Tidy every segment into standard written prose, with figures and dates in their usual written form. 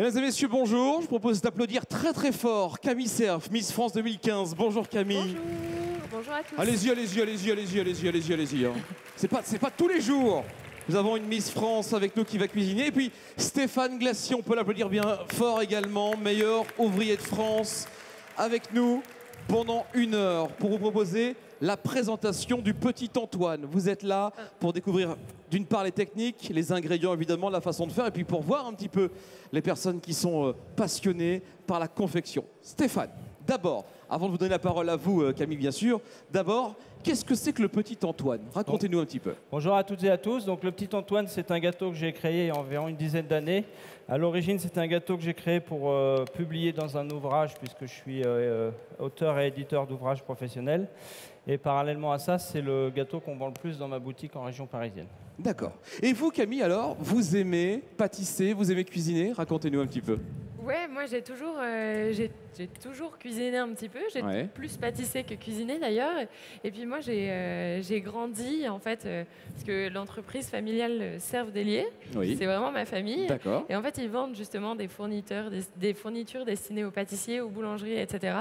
Mesdames et messieurs, bonjour. Je propose d'applaudir très très fort Camille Cerf, Miss France 2015. Bonjour Camille. Bonjour, bonjour à tous. Allez-y, allez-y. Hein. C'est pas tous les jours. Nous avons une Miss France avec nous qui va cuisiner. Et puis Stéphane Glacier, on peut l'applaudir bien fort également, meilleur ouvrier de France, avec nous pendant 1 heure pour vous proposer la présentation du Petit Antoine. Vous êtes là pour découvrir d'une part les techniques, les ingrédients évidemment, la façon de faire, et puis pour voir un petit peu les personnes qui sont passionnées par la confection. Stéphane, d'abord, avant de vous donner la parole à vous Camille bien sûr, d'abord, qu'est-ce que c'est que le Petit Antoine? Racontez-nous un petit peu. Bonjour à toutes et à tous. Donc, le Petit Antoine, c'est un gâteau que j'ai créé il y a environ une dizaine d'années. À l'origine, c'est un gâteau que j'ai créé pour publier dans un ouvrage, puisque je suis auteur et éditeur d'ouvrages professionnels. Et parallèlement à ça, c'est le gâteau qu'on vend le plus dans ma boutique en région parisienne. D'accord. Et vous, Camille, alors, vous aimez pâtisser, vous aimez cuisiner? Racontez-nous un petit peu. Ouais, moi j'ai toujours cuisiné un petit peu. J'ai plus pâtissé que cuisiné d'ailleurs. Et puis moi j'ai grandi en fait parce que l'entreprise familiale Cerf Délier, c'est vraiment ma famille. D'accord. Et en fait ils vendent justement des fournitures destinées aux pâtissiers, aux boulangeries, etc.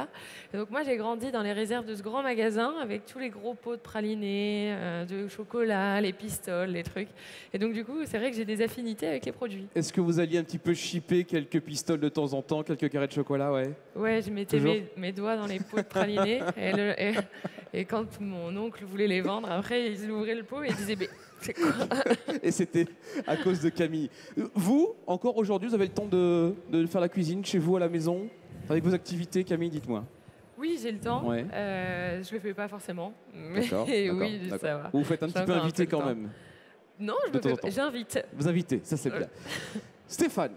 Et donc moi j'ai grandi dans les réserves de ce grand magasin avec tous les gros pots de pralinés, de chocolat, les pistoles, les trucs. Et donc du coup c'est vrai que j'ai des affinités avec les produits. Est-ce que vous alliez un petit peu shipper quelques pistoles de temps en temps, quelques carrés de chocolat, ouais? Ouais, je mettais mes doigts dans les pots de pralinés et quand mon oncle voulait les vendre, après il ouvrait le pot et il disait c'est quoi? Et c'était à cause de Camille. Vous, encore aujourd'hui, vous avez le temps de faire la cuisine chez vous à la maison? Avec vos activités, Camille, dites-moi. Oui, j'ai le temps. Ouais. Je le fais pas forcément. Mais d'accord, oui, ça va. Vous faites un petit peu inviter quand même? Non, j'invite. Vous invitez, ça c'est bien. Stéphane,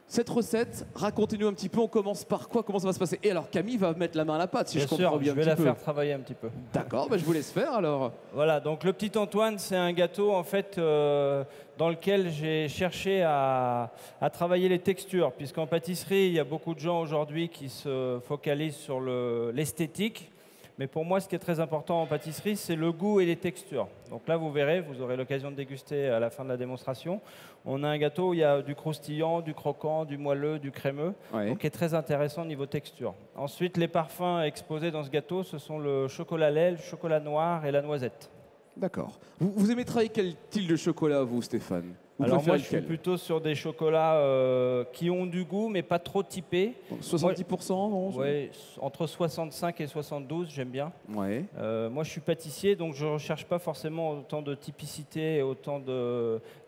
cette recette, racontez-nous un petit peu, on commence par quoi? Comment ça va se passer? Et alors Camille va mettre la main à la pâte, si je comprends bien. Je vais la faire travailler un petit peu. D'accord, bah je vous laisse faire alors. Voilà, donc le Petit Antoine, c'est un gâteau en fait dans lequel j'ai cherché à travailler les textures, puisqu'en pâtisserie, il y a beaucoup de gens aujourd'hui qui se focalisent sur l'esthétique. Mais pour moi, ce qui est très important en pâtisserie, c'est le goût et les textures. Donc là, vous verrez, vous aurez l'occasion de déguster à la fin de la démonstration. On a un gâteau où il y a du croustillant, du croquant, du moelleux, du crémeux, donc qui est très intéressant au niveau texture. Ensuite, les parfums exposés dans ce gâteau, ce sont le chocolat lait, le chocolat noir et la noisette. D'accord. Vous aimez travailler quel style de chocolat, vous, Stéphane? Alors moi, je suis plutôt sur des chocolats qui ont du goût, mais pas trop typés. 70%, non? Oui, entre 65 et 72, j'aime bien. Ouais. Moi, je suis pâtissier, donc je ne recherche pas forcément autant de typicité et autant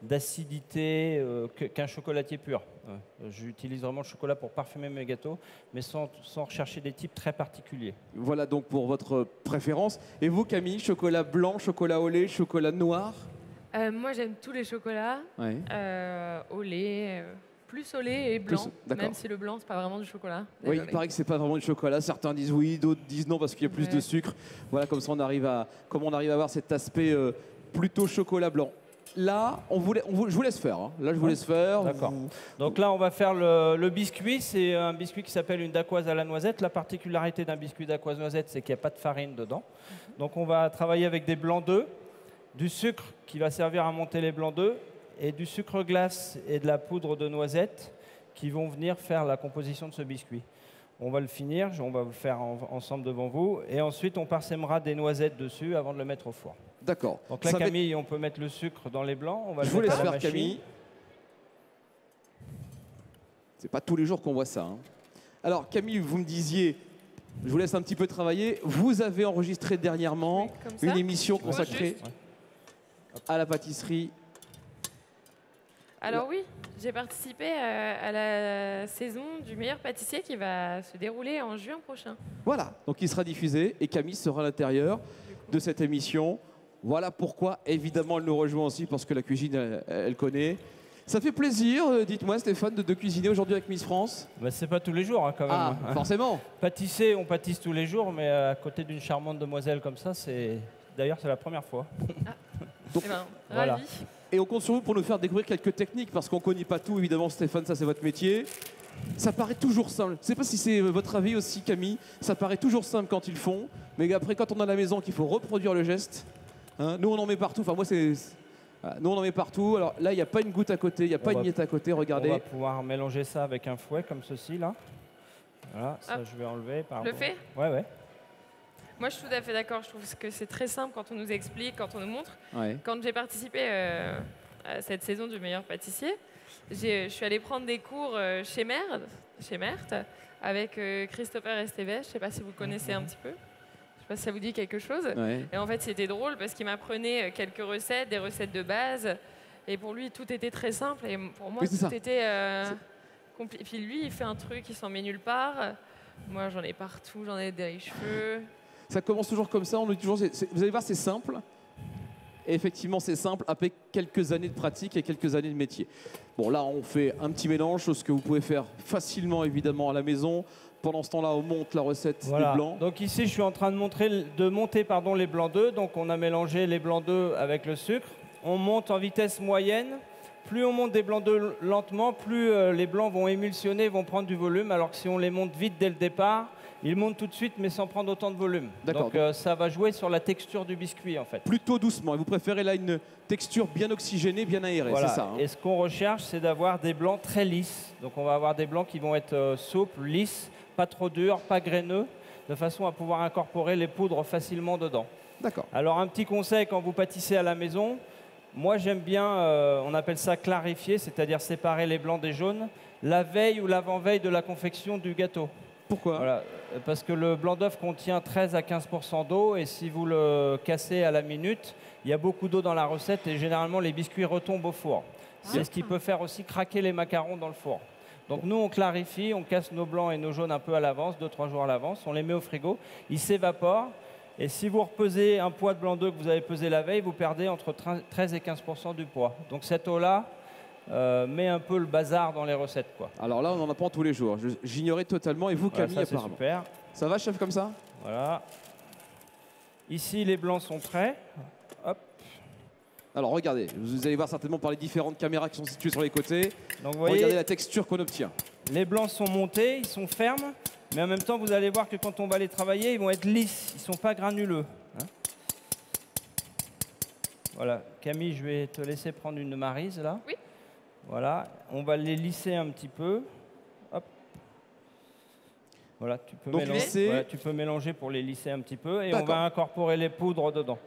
d'acidité qu'un chocolatier pur. J'utilise vraiment le chocolat pour parfumer mes gâteaux, mais sans rechercher des types très particuliers. Voilà donc pour votre préférence. Et vous, Camille, chocolat blanc, chocolat au lait, chocolat noir? Moi, j'aime tous les chocolats, au lait, plus au lait et blanc, même si le blanc, c'est pas vraiment du chocolat. Désolé. Oui, il paraît que c'est pas vraiment du chocolat. Certains disent oui, d'autres disent non parce qu'il y a plus de sucre. Voilà, comme ça on arrive à avoir cet aspect plutôt chocolat blanc. Là, je vous laisse faire. Hein. Là, je vous laisse faire. D'accord. Donc là, on va faire le biscuit. C'est un biscuit qui s'appelle une dacquoise à la noisette. La particularité d'un biscuit dacquoise noisette, c'est qu'il n'y a pas de farine dedans. Donc on va travailler avec des blancs d'œufs, du sucre qui va servir à monter les blancs d'œufs et du sucre glace et de la poudre de noisette qui vont venir faire la composition de ce biscuit. On va le finir, on va le faire ensemble devant vous et ensuite on parsemera des noisettes dessus avant de le mettre au four. D'accord. Donc là, Camille, on peut mettre le sucre dans les blancs. On va je vous laisse faire, Camille. C'est pas tous les jours qu'on voit ça. Hein. Alors Camille, vous me disiez, je vous laisse un petit peu travailler. Vous avez enregistré dernièrement une émission consacrée à la pâtisserie. Alors oui, j'ai participé à la saison du meilleur pâtissier qui va se dérouler en juin prochain. Voilà, donc il sera diffusé et Camille sera à l'intérieur de cette émission. Voilà pourquoi, évidemment, elle nous rejoint aussi parce que la cuisine, elle connaît. Ça fait plaisir, dites-moi Stéphane, de cuisiner aujourd'hui avec Miss France? Bah, c'est pas tous les jours hein, quand même. Ah, forcément. Pâtisser, on pâtisse tous les jours, mais à côté d'une charmante demoiselle comme ça, d'ailleurs c'est la première fois. Ah. Donc, voilà. Et on compte sur vous pour nous faire découvrir quelques techniques parce qu'on ne connaît pas tout, évidemment Stéphane, ça c'est votre métier. Ça paraît toujours simple. Je ne sais pas si c'est votre avis aussi Camille, ça paraît toujours simple quand ils le font, mais après quand on est à la maison qu'il faut reproduire le geste, hein, nous on en met partout, enfin moi c'est Voilà. Nous, on en met partout. Alors là, il n'y a pas une goutte à côté, il n'y a pas une miette à côté. Regardez. On va pouvoir mélanger ça avec un fouet comme ceci, là. Voilà, ça, je vais enlever. Le fait? Ouais, ouais. Moi, je suis tout à fait d'accord. Je trouve que c'est très simple quand on nous explique, quand on nous montre. Ouais. Quand j'ai participé à cette saison du meilleur pâtissier, je suis allée prendre des cours chez Mert, avec Christopher Esteves. Je ne sais pas si vous connaissez un petit peu. Je ne sais pas si ça vous dit quelque chose. Ouais. Et en fait, c'était drôle parce qu'il m'apprenait quelques recettes, des recettes de base. Et pour lui, tout était très simple. Et pour moi, Oui, c'est tout ça. était compliqué. Puis lui, il fait un truc, il s'en met nulle part. Moi, j'en ai partout, j'en ai des cheveux. Ça commence toujours comme ça. On nous dit toujours, vous allez voir, c'est simple. Et effectivement, c'est simple après quelques années de pratique et quelques années de métier. Bon, là, on fait un petit mélange, chose que vous pouvez faire facilement, évidemment, à la maison. Pendant ce temps-là, on monte la recette des blancs. Donc ici, je suis en train de monter les blancs d'œufs. Donc on a mélangé les blancs d'œufs avec le sucre. On monte en vitesse moyenne. Plus on monte des blancs d'œufs lentement, plus les blancs vont émulsionner, vont prendre du volume. Alors que si on les monte vite dès le départ, ils montent tout de suite, mais sans prendre autant de volume. D'accord. Donc ça va jouer sur la texture du biscuit, en fait. Plutôt doucement. Et vous préférez là une texture bien oxygénée, bien aérée, Voilà. c'est ça, hein. Et ce qu'on recherche, c'est d'avoir des blancs très lisses. Donc on va avoir des blancs qui vont être souples, lisses, pas trop durs, pas graineux, de façon à pouvoir incorporer les poudres facilement dedans. D'accord. Alors un petit conseil quand vous pâtissez à la maison, moi j'aime bien, on appelle ça clarifier, c'est-à-dire séparer les blancs des jaunes, la veille ou l'avant-veille de la confection du gâteau. Pourquoi? Voilà, parce que le blanc d'œuf contient 13 à 15% d'eau et si vous le cassez à la minute, il y a beaucoup d'eau dans la recette et généralement les biscuits retombent au four. C'est ce qui peut faire aussi craquer les macarons dans le four. Donc nous on clarifie, on casse nos blancs et nos jaunes un peu à l'avance, 2-3 jours à l'avance, on les met au frigo, ils s'évaporent et si vous repesez un poids de blanc d'œuf que vous avez pesé la veille, vous perdez entre 13 et 15% du poids. Donc cette eau-là, met un peu le bazar dans les recettes, quoi. Alors là, on en apprend tous les jours. J'ignorais totalement. Et vous, Voilà, Camille, ça c'est apparemment. super. Ça va, chef, comme ça? Voilà. Ici, les blancs sont prêts. Hop. Alors regardez, vous allez voir certainement par les différentes caméras qui sont situées sur les côtés. Donc vous voyez, Regardez la texture qu'on obtient. les blancs sont montés, ils sont fermes, mais en même temps, vous allez voir que quand on va les travailler, ils vont être lisses, ils ne sont pas granuleux. Hein. Voilà. Camille, je vais te laisser prendre une maryse, là. Oui. Voilà. On va les lisser un petit peu. Hop. Voilà, tu peux, Donc, mélanger, lisser. voilà, tu peux mélanger pour les lisser un petit peu. Et on D'accord. va incorporer les poudres dedans.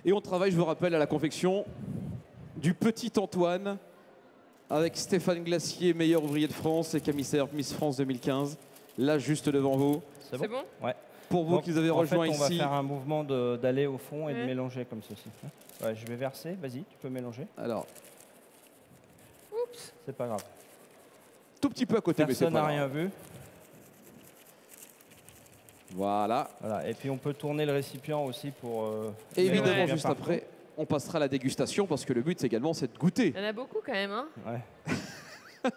Et on travaille, je vous rappelle, à la confection du Petit Antoine avec Stéphane Glacier, meilleur ouvrier de France, et Camille Serre, Miss France 2015. Là, juste devant vous. C'est bon? Ouais. Pour vous Donc, qui nous avez en rejoints fait, on ici. va faire un mouvement d'aller au fond et de Ouais. mélanger comme ceci. Ouais, je vais verser. Vas-y, tu peux mélanger. Alors, Oups. C'est pas grave. tout petit peu à côté, mais c'est Personne pas n'a grave. rien vu. Voilà. Voilà. Et puis on peut tourner le récipient aussi pour. Et évidemment, mélanger bien juste partout. après, on passera à la dégustation parce que le but, c'est également c'est de goûter. Il y en a beaucoup quand même, hein. Ouais.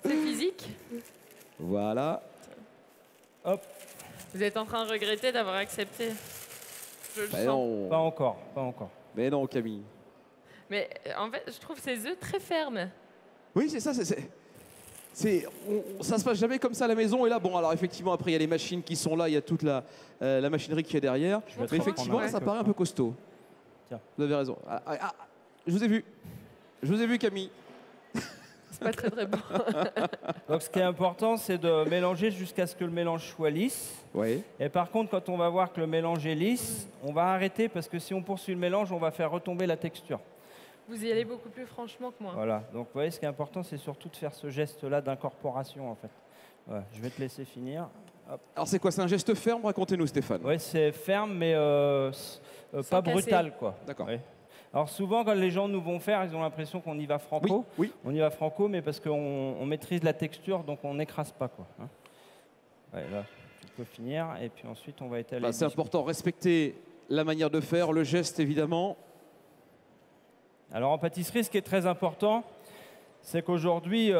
C'est physique. Voilà. Hop. Vous êtes en train de regretter d'avoir accepté. Je le Ben sens. non. Pas encore, pas encore. Mais non, Camille. Mais en fait, je trouve ces œufs très fermes. Oui, c'est ça. Ça se passe jamais comme ça à la maison. Et là, bon, alors effectivement, après, il y a les machines qui sont là, il y a toute la machinerie qui est derrière. Je vais Mais te effectivement, reprendre ça un paraît un peu costaud. Tiens. Vous avez raison. Je vous ai vu. Je vous ai vu, Camille. C'est pas très très bon. Donc ce qui est important, c'est de mélanger jusqu'à ce que le mélange soit lisse. Oui. Et par contre, quand on va voir que le mélange est lisse, on va arrêter parce que si on poursuit le mélange, on va faire retomber la texture. Vous y allez beaucoup plus franchement que moi. Voilà. Donc vous voyez, ce qui est important, c'est surtout de faire ce geste-là d'incorporation, en fait. Voilà. Je vais te laisser finir. Hop. Alors, c'est quoi? C'est un geste ferme? Racontez-nous, Stéphane. Ouais, c'est ferme, mais pas casser. brutal, quoi. D'accord. Ouais. Alors souvent, quand les gens nous vont faire, ils ont l'impression qu'on y va Oui, franco. oui. On y va franco, mais parce qu'on maîtrise la texture, donc on n'écrase pas, quoi. Hein. Ouais, là, tu peux finir, et puis ensuite, on va étaler. Bah, le c'est biscuit. important. Respecter la manière de faire, le geste, évidemment. Alors en pâtisserie, ce qui est très important, c'est qu'aujourd'hui,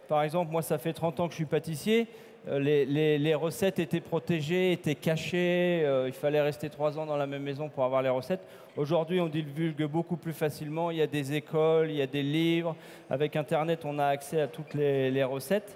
par exemple, moi, ça fait 30 ans que je suis pâtissier. Les recettes étaient protégées, étaient cachées. Il fallait rester 3 ans dans la même maison pour avoir les recettes. Aujourd'hui, on divulgue beaucoup plus facilement. Il y a des écoles, il y a des livres. Avec Internet, on a accès à toutes les recettes.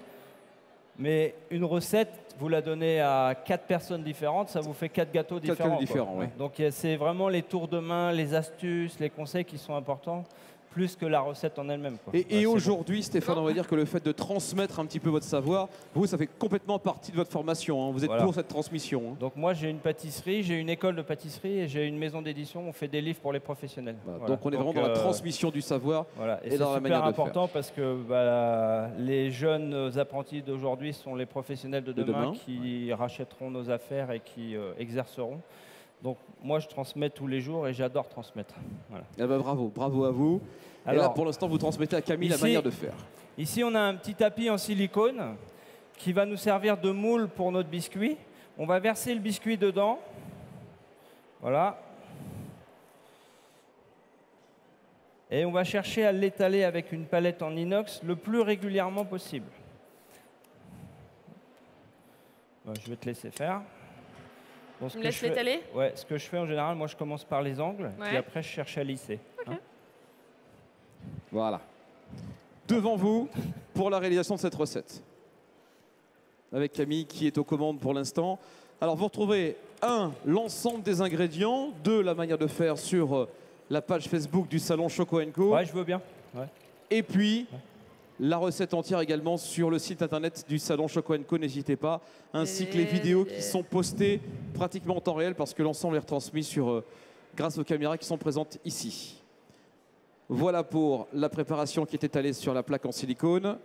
Mais une recette, vous la donnez à 4 personnes différentes, ça vous fait 4 gâteaux différents. Oui. Donc c'est vraiment les tours de main, les astuces, les conseils qui sont importants, plus que la recette en elle-même. Et aujourd'hui, Stéphane, on va dire que le fait de transmettre un petit peu votre savoir, vous, ça fait complètement partie de votre formation. Hein. Vous êtes pour cette transmission. Hein. Donc moi, j'ai une pâtisserie, j'ai une école de pâtisserie et j'ai une maison d'édition. On fait des livres pour les professionnels. Donc on est vraiment dans la transmission du savoir et dans la manière de faire. C'est super important parce que les jeunes apprentis d'aujourd'hui sont les professionnels de demain qui rachèteront nos affaires et qui exerceront. Donc moi, je transmets tous les jours et j'adore transmettre. Voilà. Eh ben, bravo à vous. Alors, et là, pour l'instant, vous transmettez à Camille la manière de faire. Ici, on a un petit tapis en silicone qui va nous servir de moule pour notre biscuit. On va verser le biscuit dedans. Voilà. Et on va chercher à l'étaler avec une palette en inox le plus régulièrement possible. Je vais te laisser faire. Tu me laisses l'étaler ? Ouais, ce que je fais en général, moi je commence par les angles, puis après je cherche à lisser. Okay. Voilà. Devant vous, pour la réalisation de cette recette. Avec Camille qui est aux commandes pour l'instant. Alors vous retrouvez, 1, l'ensemble des ingrédients, 2, la manière de faire sur la page Facebook du salon Choco & Co. Ouais, je veux bien. Ouais. Et puis, la recette entière également sur le site internet du salon Choco & Co, n'hésitez pas, ainsi que les vidéos qui sont postées pratiquement en temps réel parce que l'ensemble est retransmis grâce aux caméras qui sont présentes ici. Voilà pour la préparation qui est étalée sur la plaque en silicone.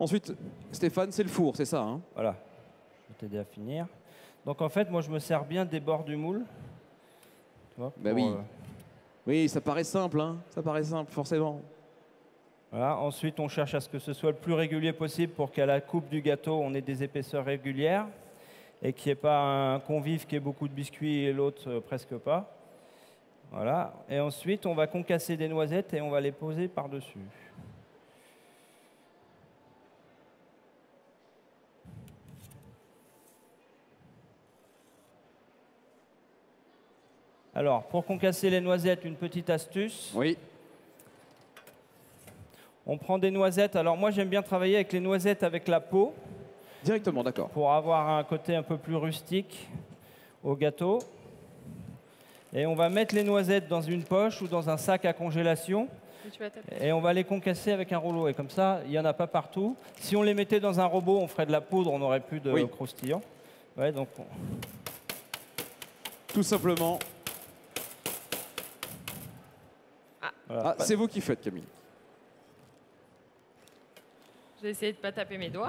Ensuite, Stéphane, c'est le four, c'est ça hein? Voilà, je vais t'aider à finir. Donc en fait, moi je me sers bien des bords du moule. Tu vois, oui, ça paraît simple, hein? Ça paraît simple, forcément. Voilà. Ensuite, on cherche à ce que ce soit le plus régulier possible pour qu'à la coupe du gâteau, on ait des épaisseurs régulières et qu'il n'y ait pas un convive qui ait beaucoup de biscuits et l'autre presque pas. Voilà. Et ensuite, on va concasser des noisettes et on va les poser par-dessus. Alors, pour concasser les noisettes, une petite astuce. Oui. On prend des noisettes. Alors moi, j'aime bien travailler avec les noisettes avec la peau. Directement, d'accord. Pour avoir un côté un peu plus rustique au gâteau. Et on va mettre les noisettes dans une poche ou dans un sac à congélation. Et on va les concasser avec un rouleau. Et comme ça, il n'y en a pas partout. Si on les mettait dans un robot, on ferait de la poudre, on n'aurait plus de croustillant. Ouais, donc tout simplement. Voilà. C'est vous qui faites, Camille. Je vais essayer de ne pas taper mes doigts.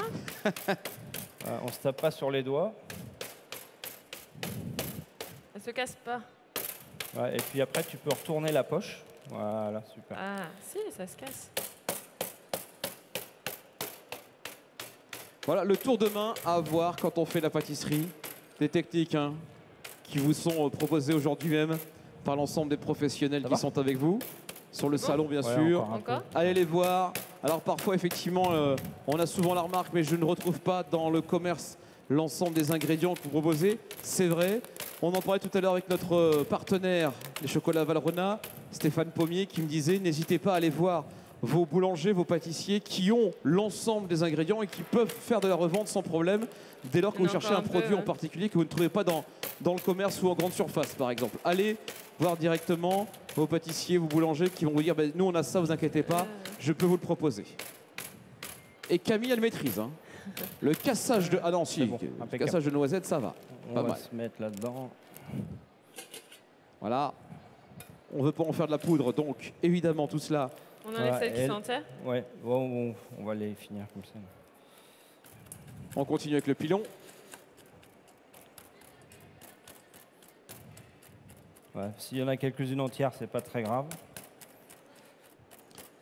On ne se tape pas sur les doigts. Elle ne se casse pas. Ouais, et puis après, tu peux retourner la poche. Voilà, super. Ah, si, ça se casse. Voilà, le tour de main à avoir quand on fait la pâtisserie. Des techniques qui vous sont proposées aujourd'hui même par l'ensemble des professionnels qui sont avec vous. Sur le salon, bien sûr. Encore. Allez les voir. Alors parfois, effectivement, on a souvent la remarque, mais je ne retrouve pas dans le commerce l'ensemble des ingrédients que vous proposez. C'est vrai. On en parlait tout à l'heure avec notre partenaire, les chocolats Valrhona, Stéphane Pommier, qui me disait, n'hésitez pas à aller voir vos boulangers, vos pâtissiers qui ont l'ensemble des ingrédients et qui peuvent faire de la revente sans problème dès lors que vous cherchez un produit en particulier que vous ne trouvez pas dans le commerce ou en grande surface, par exemple. Allez voir directement vos pâtissiers, vos boulangers qui vont vous dire nous on a ça, vous inquiétez pas, je peux vous le proposer. Et Camille, elle maîtrise. Hein. Le cassage de... Ah non, si, bon, le cassage de noisettes, ça va. On va se mettre là-dedans. Voilà. On ne veut pas en faire de la poudre, donc évidemment tout cela... On enlève celles qui s'enterrent. Ouais, on va les finir comme ça. On continue avec le pilon. Ouais, s'il y en a quelques-unes entières, c'est pas très grave.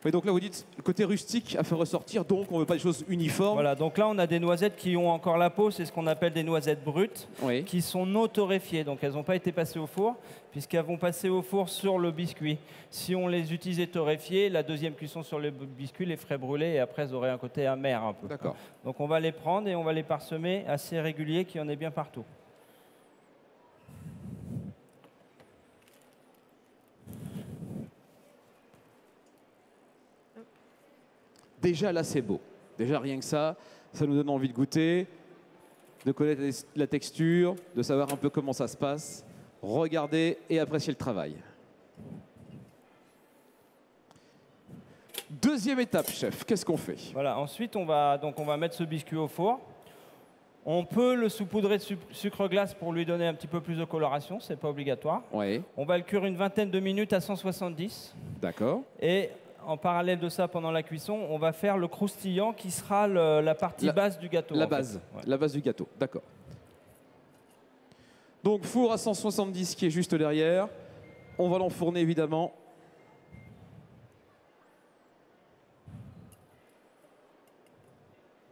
Oui, donc là, vous dites le côté rustique à faire ressortir, donc on ne veut pas des choses uniformes. Voilà, donc là, on a des noisettes qui ont encore la peau, c'est ce qu'on appelle des noisettes brutes, qui sont non torréfiées. Donc elles n'ont pas été passées au four, puisqu'elles vont passer au four sur le biscuit. Si on les utilisait torréfiées, la deuxième cuisson sur le biscuit les ferait brûler et après, elles auraient un côté amer un peu. D'accord. Donc on va les prendre et on va les parsemer assez régulier, qu'il y en ait bien partout. Déjà là, c'est beau. Déjà rien que ça. Ça nous donne envie de goûter, de connaître la texture, de savoir un peu comment ça se passe. Regardez et appréciez le travail. Deuxième étape, chef, qu'est-ce qu'on fait? Voilà, ensuite on va mettre ce biscuit au four. On peut le saupoudrer de sucre glace pour lui donner un petit peu plus de coloration, c'est pas obligatoire. Oui. On va le cuire une vingtaine de minutes à 170. D'accord. Et en parallèle de ça, pendant la cuisson, on va faire le croustillant qui sera la partie basse du gâteau. La base, ouais. La base du gâteau, d'accord. Donc four à 170 qui est juste derrière. On va l'enfourner évidemment.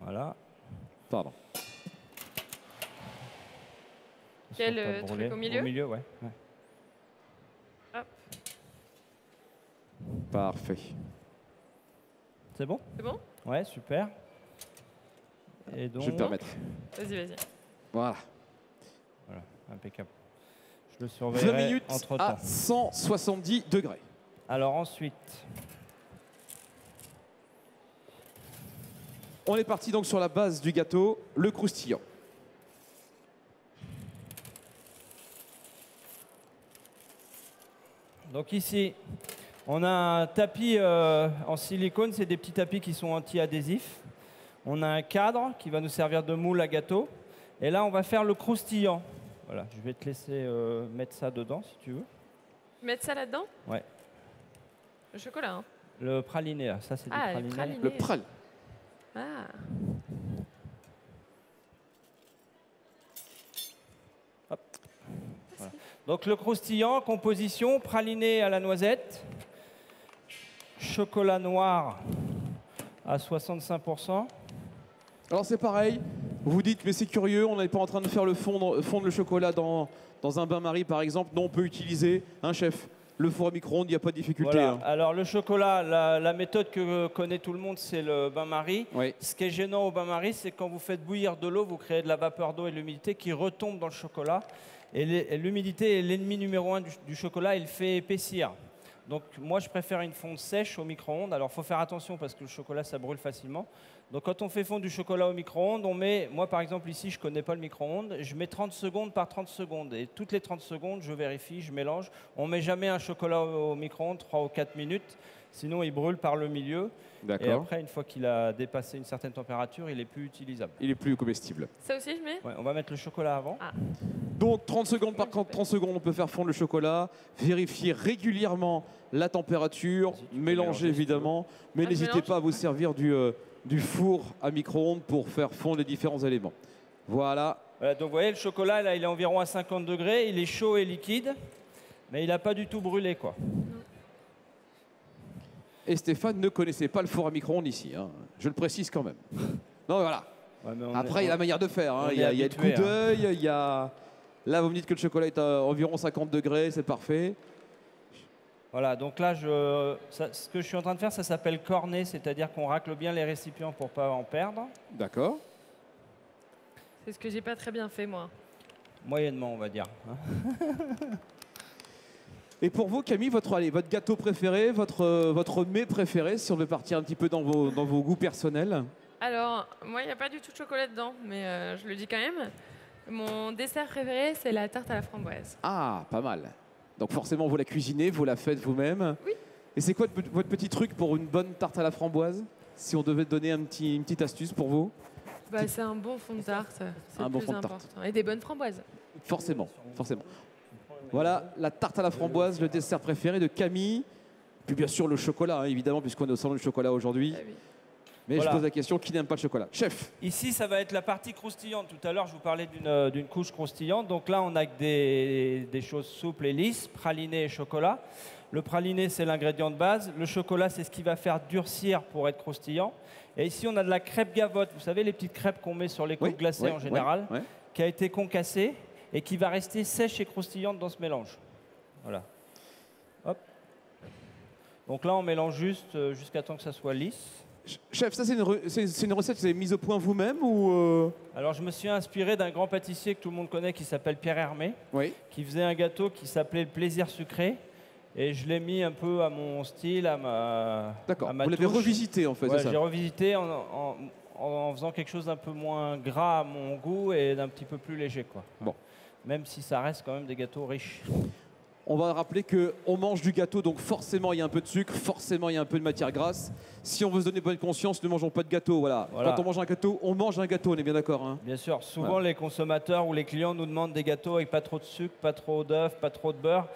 Voilà. Pardon. Quel truc au milieu? Au milieu, ouais. Hop. Parfait. C'est bon? C'est bon? Ouais, super. Et donc... Je vais me permettre. Vas-y, vas-y. Voilà. Voilà, impeccable. Je le 20 surveillerai minutes entre-temps. à 170 degrés. Alors ensuite, On est parti donc sur la base du gâteau, le croustillant. donc ici, on a un tapis en silicone, c'est des petits tapis qui sont anti-adhésifs. On a un cadre qui va nous servir de moule à gâteau. Et là, on va faire le croustillant. Voilà, je vais te laisser mettre ça dedans si tu veux. Mettre ça là-dedans? Ouais. Le chocolat, hein? Le praliné, là. Ça c'est Ah, du les praliné. pralinés. Le pral. Ah. Voilà. Donc le croustillant, composition, praliné à la noisette, chocolat noir à 65%. Alors c'est pareil, vous dites mais c'est curieux, on n'est pas en train de faire fondre le chocolat dans un bain-marie par exemple. Non, on peut utiliser un chef. Le four à micro-ondes, il n'y a pas de difficulté. Voilà. Hein. Alors le chocolat, la méthode que connaît tout le monde, c'est le bain-marie. Oui. Ce qui est gênant au bain-marie, c'est quand vous faites bouillir de l'eau, vous créez de la vapeur d'eau et de l'humidité qui retombe dans le chocolat. Et l'humidité est l'ennemi numéro 1 du chocolat, il fait épaissir. Donc moi, je préfère une fonte sèche au micro-ondes. Alors il faut faire attention parce que le chocolat, ça brûle facilement. Donc quand on fait fondre du chocolat au micro-ondes, on met, moi par exemple ici, je ne connais pas le micro-ondes, je mets 30 secondes par 30 secondes. Et toutes les 30 secondes, je vérifie, je mélange. On ne met jamais un chocolat au micro-ondes 3 ou 4 minutes, sinon il brûle par le milieu. Et D'accord. après, une fois qu'il a dépassé une certaine température, il n'est plus utilisable. Il est plus comestible. Ça aussi, je mets? Ouais, on va mettre le chocolat avant. Ah. Donc 30 secondes par 30 secondes, on peut faire fondre le chocolat. Vérifier régulièrement la température, Vas-y, tu peux mélanger mélanger, évidemment. Mais Ah, je n'hésitez mélange pas à vous servir du four à micro-ondes pour faire fondre les différents éléments. Voilà. Voilà, donc vous voyez, le chocolat, là, il est environ à 50 degrés. Il est chaud et liquide, mais il n'a pas du tout brûlé, quoi. Et Stéphane ne connaissait pas le four à micro-ondes ici. Hein. Je le précise quand même. Non, voilà. Ouais, mais Après, il y a la manière de faire. Hein. on Il y a est le habitué, coup d'œil. Il y a... Là, vous me dites que le chocolat est à environ 50 degrés. C'est parfait. Voilà, donc là, ce que je suis en train de faire, ça s'appelle corner, c'est-à-dire qu'on racle bien les récipients pour ne pas en perdre. D'accord. C'est ce que j'ai pas très bien fait, moi. Moyennement, on va dire. Et pour vous, Camille, votre gâteau préféré, votre mets préféré, si on veut partir un petit peu dans vos goûts personnels? Alors, moi, il n'y a pas du tout de chocolat dedans, mais je le dis quand même. Mon dessert préféré, c'est la tarte à la framboise. Ah, pas mal. Donc forcément, vous la cuisinez, vous la faites vous-même. Oui. Et c'est quoi votre petit truc pour une bonne tarte à la framboise? Si on devait donner une petite astuce pour vous? Bah, c'est un bon fond de tarte. C'est Un le bon plus fond de tarte. important. Et des bonnes framboises. Forcément, forcément. Voilà, la tarte à la framboise, le dessert préféré de Camille. Puis bien sûr le chocolat, hein, évidemment, puisqu'on est au salon du chocolat aujourd'hui. Ah oui. Mais Voilà. je pose la question, qui n'aime pas le chocolat? Chef. Ici, ça va être la partie croustillante. Tout à l'heure, je vous parlais d'une couche croustillante. Donc là, on a que des choses souples et lisses, praliné et chocolat. Le praliné, c'est l'ingrédient de base. Le chocolat, c'est ce qui va faire durcir pour être croustillant. Et ici, on a de la crêpe gavotte. Vous savez, les petites crêpes qu'on met sur les côtes glacées en général, qui a été concassée et qui va rester sèche et croustillante dans ce mélange. Voilà. Hop. Donc là, on mélange juste jusqu'à temps que ça soit lisse. Chef, ça c'est une recette que vous avez mise au point vous-même ou Alors, je me suis inspiré d'un grand pâtissier que tout le monde connaît qui s'appelle Pierre Hermé, Oui. qui faisait un gâteau qui s'appelait le plaisir sucré. Et je l'ai mis un peu à mon style, à ma D'accord. à ma Vous l'avez touche. revisité en fait, Ouais, c'est j'ai ça? revisité en en faisant quelque chose d'un peu moins gras à mon goût et d'un petit peu plus léger, quoi. Bon. Même si ça reste quand même des gâteaux riches. On va rappeler qu'on mange du gâteau, donc forcément il y a un peu de sucre, forcément il y a un peu de matière grasse. Si on veut se donner bonne conscience, ne mangeons pas de gâteau. Voilà. Voilà. Quand on mange un gâteau, on mange un gâteau, on est bien d'accord, hein. Bien sûr, souvent Voilà. les consommateurs ou les clients nous demandent des gâteaux avec pas trop de sucre, pas trop d'œufs, pas trop de beurre.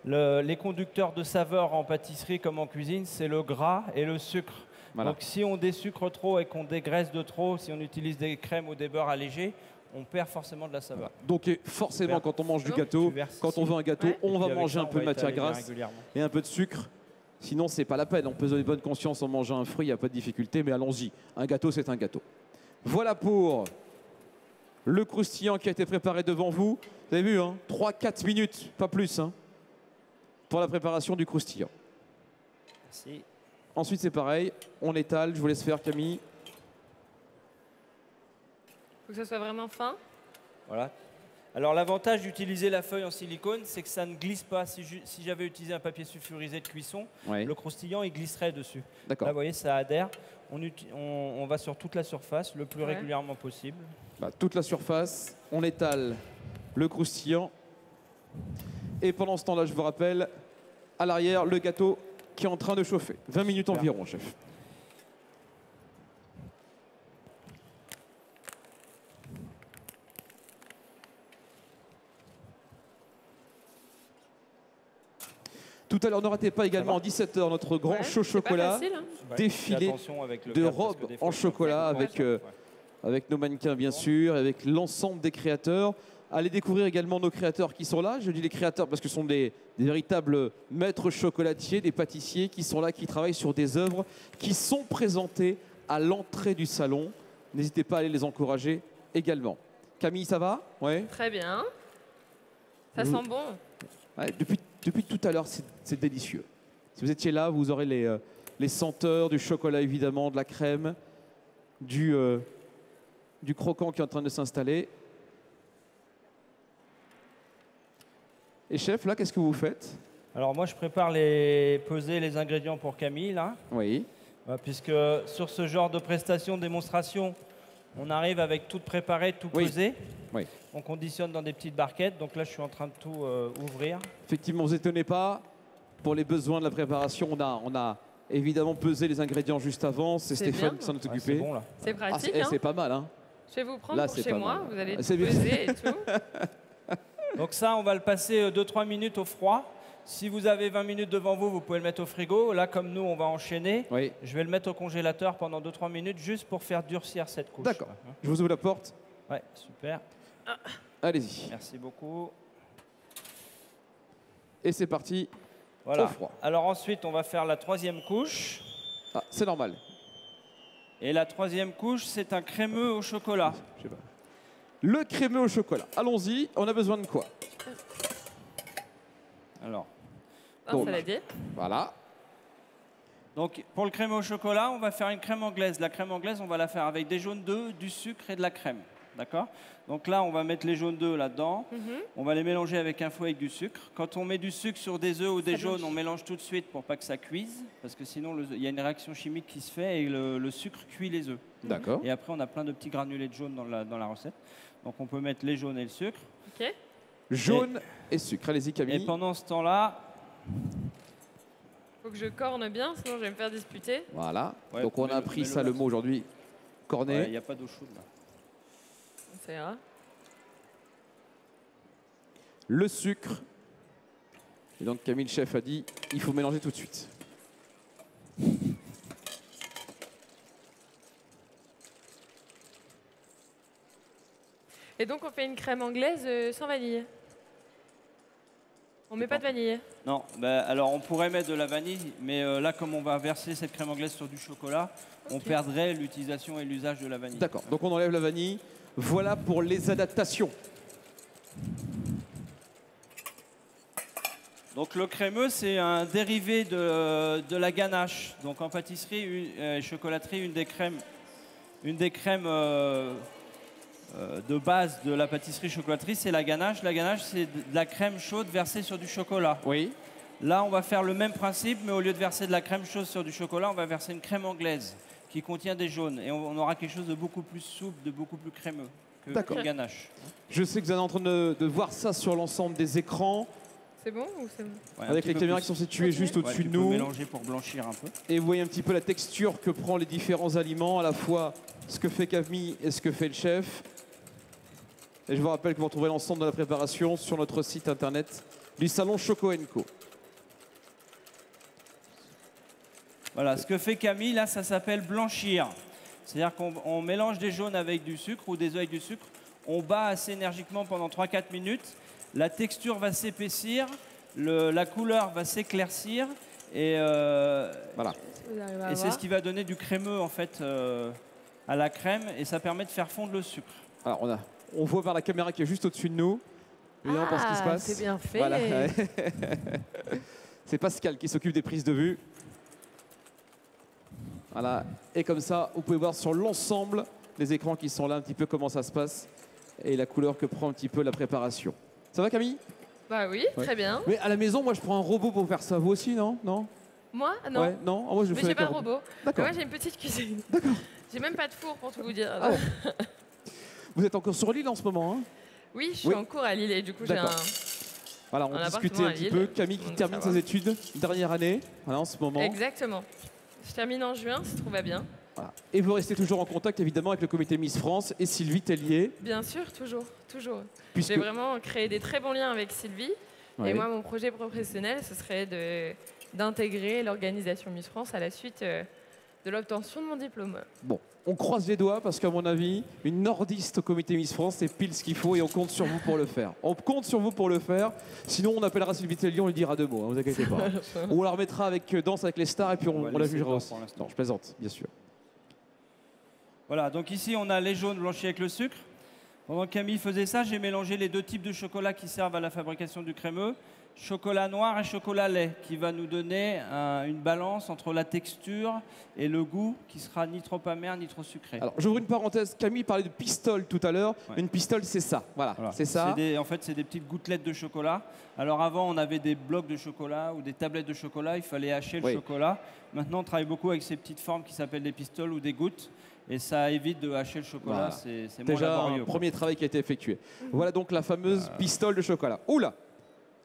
Les conducteurs de saveur en pâtisserie comme en cuisine, c'est le gras et le sucre. Voilà. Donc si on désucre trop et qu'on dégraisse de trop, si on utilise des crèmes ou des beurres allégés, on perd forcément de la saveur. Donc forcément, quand on mange du Tu gâteau, verses quand on ici. veut un gâteau, Ouais. on Et va puis avec manger ça, un on peu de va matière étaler bien grasse régulièrement. et un peu de sucre. Sinon, c'est pas la peine. On peut se donner bonne conscience en mangeant un fruit, il n'y a pas de difficulté, mais allons-y. Un gâteau, c'est un gâteau. Voilà pour le croustillant qui a été préparé devant vous. Vous avez vu, hein, 3-4 minutes, pas plus, hein, pour la préparation du croustillant. Merci. Ensuite, c'est pareil, on étale. Je vous laisse faire, Camille. Faut que ça soit vraiment fin. Voilà. Alors l'avantage d'utiliser la feuille en silicone, c'est que ça ne glisse pas. Si j'avais utilisé un papier sulfurisé de cuisson, Ouais. le croustillant, il glisserait dessus. D'accord. Là, vous voyez, ça adhère. On va sur toute la surface le plus Ouais. régulièrement possible. Bah, toute la surface, on étale le croustillant. Et pendant ce temps-là, je vous rappelle, à l'arrière, le gâteau qui est en train de chauffer. 20 minutes Super. environ, chef. Tout à l'heure, ne ratez pas également va à 17h notre grand Ouais, chaud c'est pas chocolat facile, hein. Ouais, défilé fais attention avec le de câble, parce robes que des fois, en ça chocolat fait avec, ouais. avec nos mannequins bien sûr, avec l'ensemble des créateurs. Allez découvrir également nos créateurs qui sont là. Je dis les créateurs parce que ce sont des véritables maîtres chocolatiers, des pâtissiers qui sont là, qui travaillent sur des œuvres qui sont présentées à l'entrée du salon. N'hésitez pas à aller les encourager également. Camille, ça va? Ouais. Très bien. Ça Vous- sent bon. Ouais, depuis tout à l'heure, c'est délicieux. Si vous étiez là, vous aurez les senteurs du chocolat évidemment, de la crème, du croquant qui est en train de s'installer. Et chef, là, qu'est-ce que vous faites? Alors moi, je prépare peser les ingrédients pour Camille, là. Oui. Puisque sur ce genre de prestation, démonstration, on arrive avec tout préparé, tout Oui. pesé. Oui. On conditionne dans des petites barquettes. Donc là, je suis en train de tout ouvrir. Effectivement, vous étonnez pas. Pour les besoins de la préparation, on a évidemment pesé les ingrédients juste avant. C'est C'est Stéphane bien. qui s'en est Ouais, occupé. c'est bon, là. C'est Ah, pratique, c'est hein. c'est pas mal, hein. Je vais vous prendre Là, pour c'est chez pas moi. mal. Vous allez C'est tout bien. peser et tout. Donc ça, on va le passer 2-3 minutes au froid. Si vous avez 20 minutes devant vous, vous pouvez le mettre au frigo. Là, comme nous, on va enchaîner. Oui. Je vais le mettre au congélateur pendant 2-3 minutes juste pour faire durcir cette couche. D'accord. Je vous ouvre la porte. Ouais, super. Allez-y. Merci beaucoup. Et c'est parti. Voilà. Au froid. Alors ensuite, on va faire la 3e couche. Ah, c'est normal. Et la 3e couche, c'est un crémeux au chocolat. Je sais pas. Le crémeux au chocolat. Allons-y. On a besoin de quoi? Alors, Non, Bon. ça l'a dit. Voilà. donc pour le crémeux au chocolat, on va faire une crème anglaise. La crème anglaise, on va la faire avec des jaunes d'œufs, du sucre et de la crème. D'accord? Donc là, on va mettre les jaunes d'œufs là-dedans. On va les mélanger avec un fouet avec du sucre. Quand on met du sucre sur des œufs ou des Ça jaunes, blanche. on mélange tout de suite pour pas que ça cuise, parce que sinon il y a une réaction chimique qui se fait et le sucre cuit les œufs. D'accord. Et après, on a plein de petits granulés de jaune dans la recette. Donc on peut mettre les jaunes et le sucre. Ok. Jaune et sucre. Allez-y, Et Camille. pendant ce temps-là, Faut que je corne bien, sinon je vais me faire disputer. Voilà. Ouais, Donc on a mets-le- appris mets-le ça, le là. mot aujourd'hui. Cornet. il n'y a pas d'eau chaude là. Ça ira. Le sucre. Et donc Camille, le chef, a dit il faut mélanger tout de suite. Et donc on fait une crème anglaise sans vanille. On met pas de vanille. Non, alors on pourrait mettre de la vanille, mais là, comme on va verser cette crème anglaise sur du chocolat, on Ok. perdrait l'utilisation et l'usage de la vanille. D'accord. Donc on enlève la vanille. Voilà pour les adaptations. Donc le crémeux, c'est un dérivé de la ganache. Donc en pâtisserie et chocolaterie, une des crèmes de base de la pâtisserie-chocolaterie, c'est la ganache. La ganache, c'est de la crème chaude versée sur du chocolat. Oui. Là, on va faire le même principe, mais au lieu de verser de la crème chaude sur du chocolat, on va verser une crème anglaise, qui contient des jaunes. Et on aura quelque chose de beaucoup plus souple, de beaucoup plus crémeux que D'accord. le ganache. Je sais que vous êtes en train de voir ça sur l'ensemble des écrans, C'est bon ou c'est bon? Ouais, un avec petit les peu caméras plus. qui sont situées Ok. juste Ouais, au-dessus tu de peux nous. mélanger pour blanchir un peu. Et vous voyez un petit peu la texture que prend les différents aliments, à la fois ce que fait Camille et ce que fait le chef. Et je vous rappelle que vous retrouverez l'ensemble de la préparation sur notre site internet du salon Choco & Co. Voilà, ce que fait Camille, là, ça s'appelle blanchir. C'est-à-dire qu'on mélange des jaunes avec du sucre ou des œufs avec du sucre. On bat assez énergiquement pendant 3-4 minutes. La texture va s'épaissir, la couleur va s'éclaircir. Et, Voilà. Vous arrivez à et c'est voir. ce qui va donner du crémeux, en fait, à la crème. Et ça permet de faire fondre le sucre. Alors on voit par la caméra qui est juste au-dessus de nous. Évidemment, par ce qui se passe. C'est bien fait. Voilà. C'est Pascal qui s'occupe des prises de vue. Voilà. Et comme ça, vous pouvez voir sur l'ensemble des écrans qui sont là un petit peu comment ça se passe et la couleur que prend un petit peu la préparation. Ça va Camille? Bah oui, Ouais. très bien. Mais à la maison, moi je prends un robot pour faire ça. Vous aussi, non? Non? Moi, non. Ouais, non. Ah, moi, je le Mais fais j'ai avec pas un de robot. D'accord. Moi, j'ai une petite cuisine. J'ai même pas de four pour tout vous dire. Ah bon. Vous êtes encore sur l'île en ce moment, hein? Oui, je suis Oui. en cours à Lille et du coup, j'ai D'accord. Voilà, on Un discutait appartement un à petit Lille, peu. tout Camille le qui monde termine saura. ses études, dernière année, voilà, en ce moment. Exactement. Je termine en juin, si tout va bien. Voilà. Et vous restez toujours en contact évidemment avec le comité Miss France et Sylvie Tellier. Bien sûr, toujours, toujours. Puisque... J'ai vraiment créé des très bons liens avec Sylvie. Ouais. Et moi, mon projet professionnel, ce serait d'intégrer l'organisation Miss France à la suite de l'obtention de mon diplôme. Bon, on croise les doigts parce qu'à mon avis, une nordiste au comité Miss France, c'est pile ce qu'il faut et on compte sur vous pour le faire. On compte sur vous pour le faire. Sinon, on appellera Sylvie Tellier, on lui dira 2 mots, hein, vous inquiétez pas. On la remettra avec Danse avec les stars et puis on la laisser jugera faire aussi. pour l'instant. Non, je plaisante, bien sûr. Voilà, donc ici, on a les jaunes blanchis avec le sucre. Pendant que Camille faisait ça, j'ai mélangé les 2 types de chocolat qui servent à la fabrication du crémeux. Chocolat noir et chocolat lait, qui va nous donner une balance entre la texture et le goût qui sera ni trop amer ni trop sucré. Alors, j'ouvre une parenthèse. Camille parlait de pistole tout à l'heure. Ouais. Une pistole, c'est ça. Voilà, Voilà. c'est ça. En fait, c'est des petites gouttelettes de chocolat. Alors avant, on avait des blocs de chocolat ou des tablettes de chocolat. Il fallait hacher le Oui. chocolat. Maintenant, on travaille beaucoup avec ces petites formes qui s'appellent des pistoles ou des gouttes. Et ça évite de hacher le chocolat. Voilà. C'est moins Déjà laborieux. un quoi. premier travail qui a été effectué. Voilà donc la fameuse pistole de chocolat. Oula,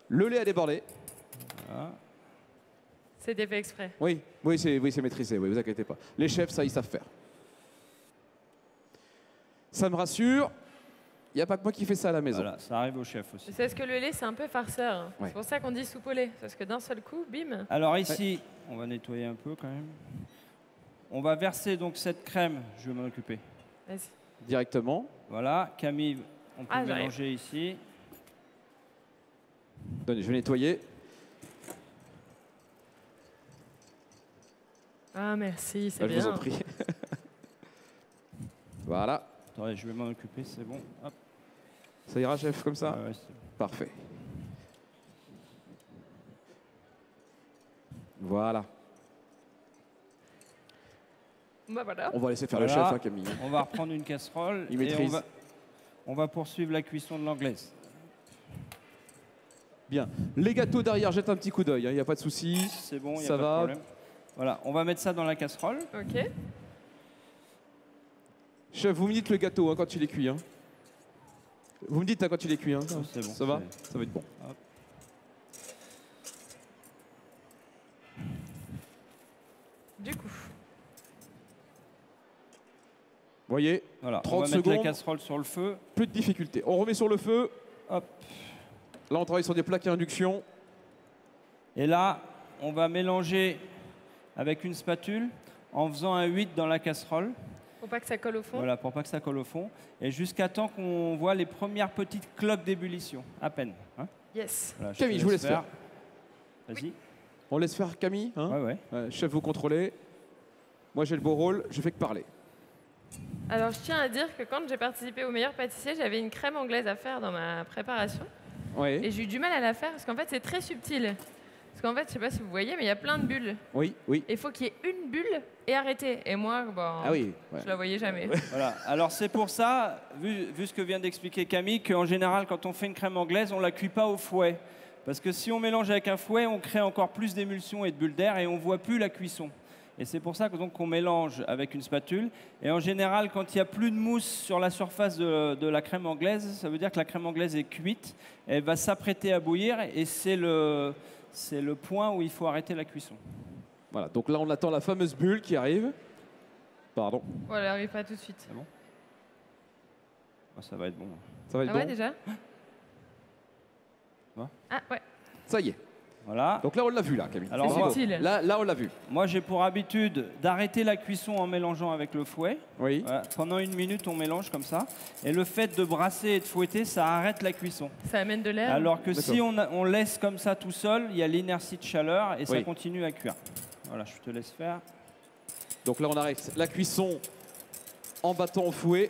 le lait a débordé. Voilà. C'était fait exprès. Oui, c'est maîtrisé, oui, vous inquiétez pas. Les chefs, ça, ils savent faire. Ça me rassure, il n'y a pas que moi qui fais ça à la maison. Voilà, ça arrive au chef aussi. C'est parce que le lait, c'est un peu farceur. Ouais. C'est pour ça qu'on dit soupe au lait. Parce que d'un seul coup, bim. Alors ici, on va nettoyer un peu quand même. On va verser donc cette crème, je vais m'en occuper. Vas-y. Directement. Voilà, Camille, on peut Ah, j'arrive. mélanger ici. Donnez, je vais nettoyer. Ah, merci, c'est Je vous en bien. prie. Voilà. Attendez, je vais m'en occuper, c'est bon. Hop. Ça ira, chef, comme ça? Ouais, c'est bon. Parfait. Voilà. Bah voilà. On va laisser faire Voilà. le chef, hein, Camille. On va reprendre une casserole Il et maîtrise. on va poursuivre la cuisson de l'anglaise. Bien. Les gâteaux derrière, jette un petit coup d'œil, il n'y a pas de souci. C'est bon, il n'y a Ça pas va. de problème. Voilà, on va mettre ça dans la casserole. Ok. Chef, vous me dites le gâteau hein, quand il est cuit. Hein. Vous me dites hein, quand il est cuit. Hein. Oh, c'est bon, Ça va? c'est- Ça va être bon. Du coup. Vous voyez, Voilà, 30 on va mettre la secondes. casserole sur le feu. peu de difficulté. On remet sur le feu. Hop. Là, on travaille sur des plaques à induction. Et là, on va mélanger avec une spatule en faisant un 8 dans la casserole. Faut pas que ça colle au fond. Voilà, pour pas que ça colle au fond. Et jusqu'à temps qu'on voit les premières petites cloques d'ébullition, à peine. Hein. Yes. Voilà, Camille, te je vous laisse faire. Vas-y. On laisse faire Camille. Hein. Ouais, ouais. Chef, vous contrôlez. Moi, j'ai le beau rôle. Je fais que parler. Alors, je tiens à dire que quand j'ai participé au meilleur pâtissier, j'avais une crème anglaise à faire dans ma préparation. Oui. Et j'ai eu du mal à la faire parce qu'en fait, c'est très subtil. Parce qu'en fait, je sais pas si vous voyez, mais il y a plein de bulles. Oui, oui. Et il faut qu'il y ait une bulle et arrêter. Et moi, bon, Ah oui. Ouais. je la voyais jamais. Voilà. Alors c'est pour ça, vu ce que vient d'expliquer Camille, qu'en général, quand on fait une crème anglaise, on la cuit pas au fouet. Parce que si on mélange avec un fouet, on crée encore plus d'émulsion et de bulles d'air et on voit plus la cuisson. Et c'est pour ça que donc on mélange avec une spatule. Et en général, quand il n'y a plus de mousse sur la surface de la crème anglaise, ça veut dire que la crème anglaise est cuite. Elle va s'apprêter à bouillir et c'est le point où il faut arrêter la cuisson. Voilà, donc là on attend la fameuse bulle qui arrive. Pardon. Oh, elle n'arrive pas tout de suite. C'est bon? Oh, ça va être bon. Ça va être Ah ouais, bon. déjà? Ah ouais. Ça y est. Voilà. Donc là on l'a vu là, Camille. Alors, C'est Bravo. subtil. Là on l'a vu. Moi, j'ai pour habitude d'arrêter la cuisson en mélangeant avec le fouet. Oui. Voilà. Pendant 1 minute, on mélange comme ça. Et le fait de brasser et de fouetter, ça arrête la cuisson. Ça amène de l'air. Alors que D'accord. si on laisse comme ça tout seul, il y a l'inertie de chaleur et ça Oui. continue à cuire. Voilà, je te laisse faire. Donc là on arrête la cuisson en battant au fouet.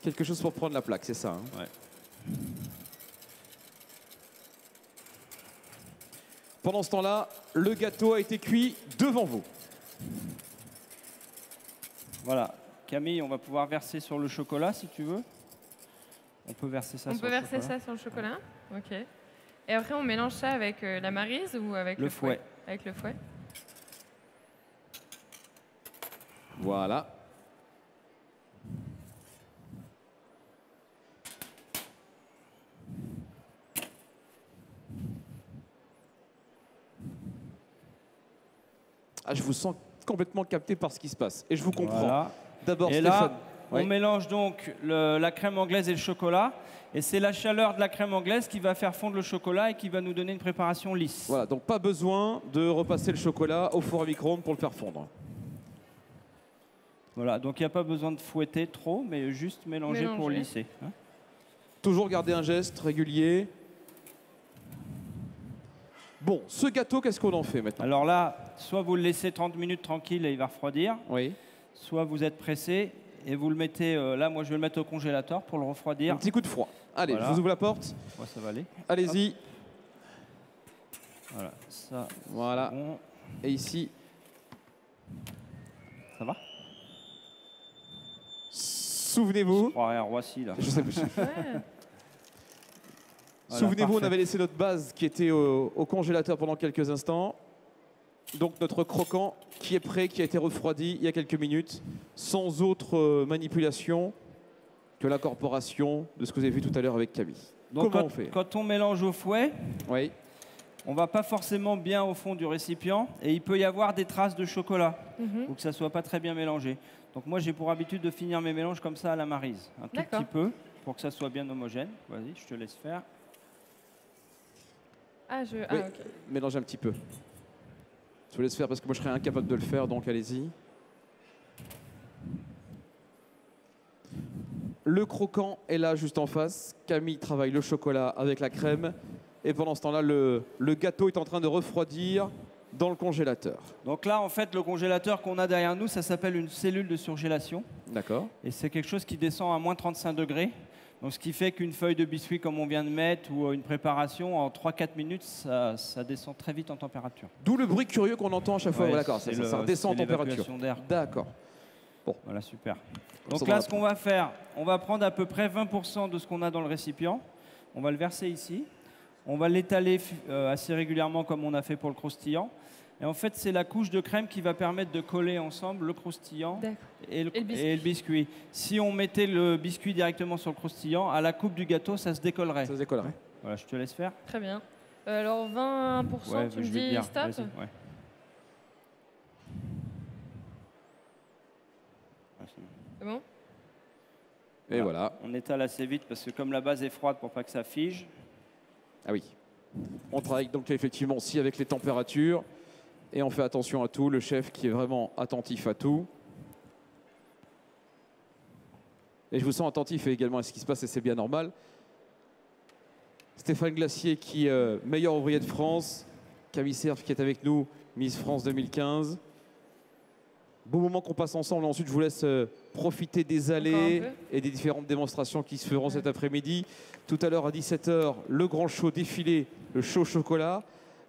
Quelque chose pour prendre la plaque, c'est ça, hein. Ouais. Pendant ce temps-là, le gâteau a été cuit devant vous. Voilà. Camille, on va pouvoir verser sur le chocolat si tu veux. On peut verser ça On sur peut le verser chocolat. ça sur le chocolat. Ok. Et après, on mélange ça avec la maryse ou avec Le fouet. Avec le fouet. Voilà. Ah, je vous sens complètement capté par ce qui se passe. Et je vous comprends. Voilà. D'abord, Et Stéphane. là, Oui. on mélange donc la crème anglaise et le chocolat. Et c'est la chaleur de la crème anglaise qui va faire fondre le chocolat et qui va nous donner une préparation lisse. Voilà, donc pas besoin de repasser le chocolat au four à micro-ondes pour le faire fondre. Voilà, donc il n'y a pas besoin de fouetter trop, mais juste mélanger pour Mélanger. lisser, hein. Toujours garder un geste régulier. Bon, ce gâteau, qu'est-ce qu'on en fait maintenant? Alors là, soit vous le laissez 30 minutes tranquille et il va refroidir, Oui. soit vous êtes pressé et vous le mettez, là moi je vais le mettre au congélateur pour le refroidir. Un petit coup de froid. Allez, Voilà. je vous ouvre la porte. Ouais, ça va aller. Allez-y. Voilà, ça, Voilà. bon. Et ici, Ça va? souvenez-vous. Je croirais à Roissy là. Je sais plus. Ouais. Voilà, Souvenez-vous, on parfait. avait laissé notre base qui était au congélateur pendant quelques instants. Donc notre croquant qui est prêt, qui a été refroidi il y a quelques minutes, sans autre manipulation que l'incorporation de ce que vous avez vu tout à l'heure avec Camille. Donc Comment quand, on fait? quand on mélange au fouet, Oui. on va pas forcément bien au fond du récipient et il peut y avoir des traces de chocolat Mhm. ou que ça soit pas très bien mélangé. Donc moi j'ai pour habitude de finir mes mélanges comme ça à la maryse, un tout D'accord. petit peu pour que ça soit bien homogène. Vas-y, je te laisse faire. Ah, Oui. ok. Mélangez un petit peu. Je vous laisse faire parce que moi je serais incapable de le faire, donc allez-y. Le croquant est là juste en face. Camille travaille le chocolat avec la crème. Et pendant ce temps-là, le gâteau est en train de refroidir dans le congélateur. Donc là en fait le congélateur qu'on a derrière nous, ça s'appelle une cellule de surgélation D'accord. et c'est quelque chose qui descend à moins 35 degrés. Donc ce qui fait qu'une feuille de biscuit comme on vient de mettre ou une préparation en 3-4 minutes, ça descend très vite en température. D'où le bruit curieux qu'on entend à chaque fois. Ouais, Ouais, d'accord, c'est ça le- redescend en c'est température. l'évacuation d'air. D'accord. Voilà, super. Comme Donc ça, on là, va ce qu'on va faire, on va prendre à peu près 20% de ce qu'on a dans le récipient. On va le verser ici. On va l'étaler assez régulièrement comme on a fait pour le croustillant. Et en fait, c'est la couche de crème qui va permettre de coller ensemble le croustillant D'accord. et le, Et le biscuit. et le biscuit. Si on mettait le biscuit directement sur le croustillant, à la coupe du gâteau, ça se décollerait. Ça se décollerait. Voilà, je te laisse faire. Très bien. Alors 20%, tu me je vais te dis dire. stop. Vas-y, ouais. Ouais, c'est bon. C'est bon? Et voilà. On étale assez vite parce que comme la base est froide pour pas que ça fige. Ah oui. On travaille donc effectivement aussi avec les températures. Et on fait attention à tout. Le chef qui est vraiment attentif à tout. Et je vous sens attentif également à ce qui se passe et c'est bien normal. Stéphane Glacier qui est meilleur ouvrier de France. Camille Cerf qui est avec nous, Miss France 2015. Beau moment qu'on passe ensemble. Ensuite, je vous laisse profiter des allées Encore un et des différentes démonstrations qui se feront cet après-midi. Tout à l'heure à 17h, le grand show défilé, le show chocolat.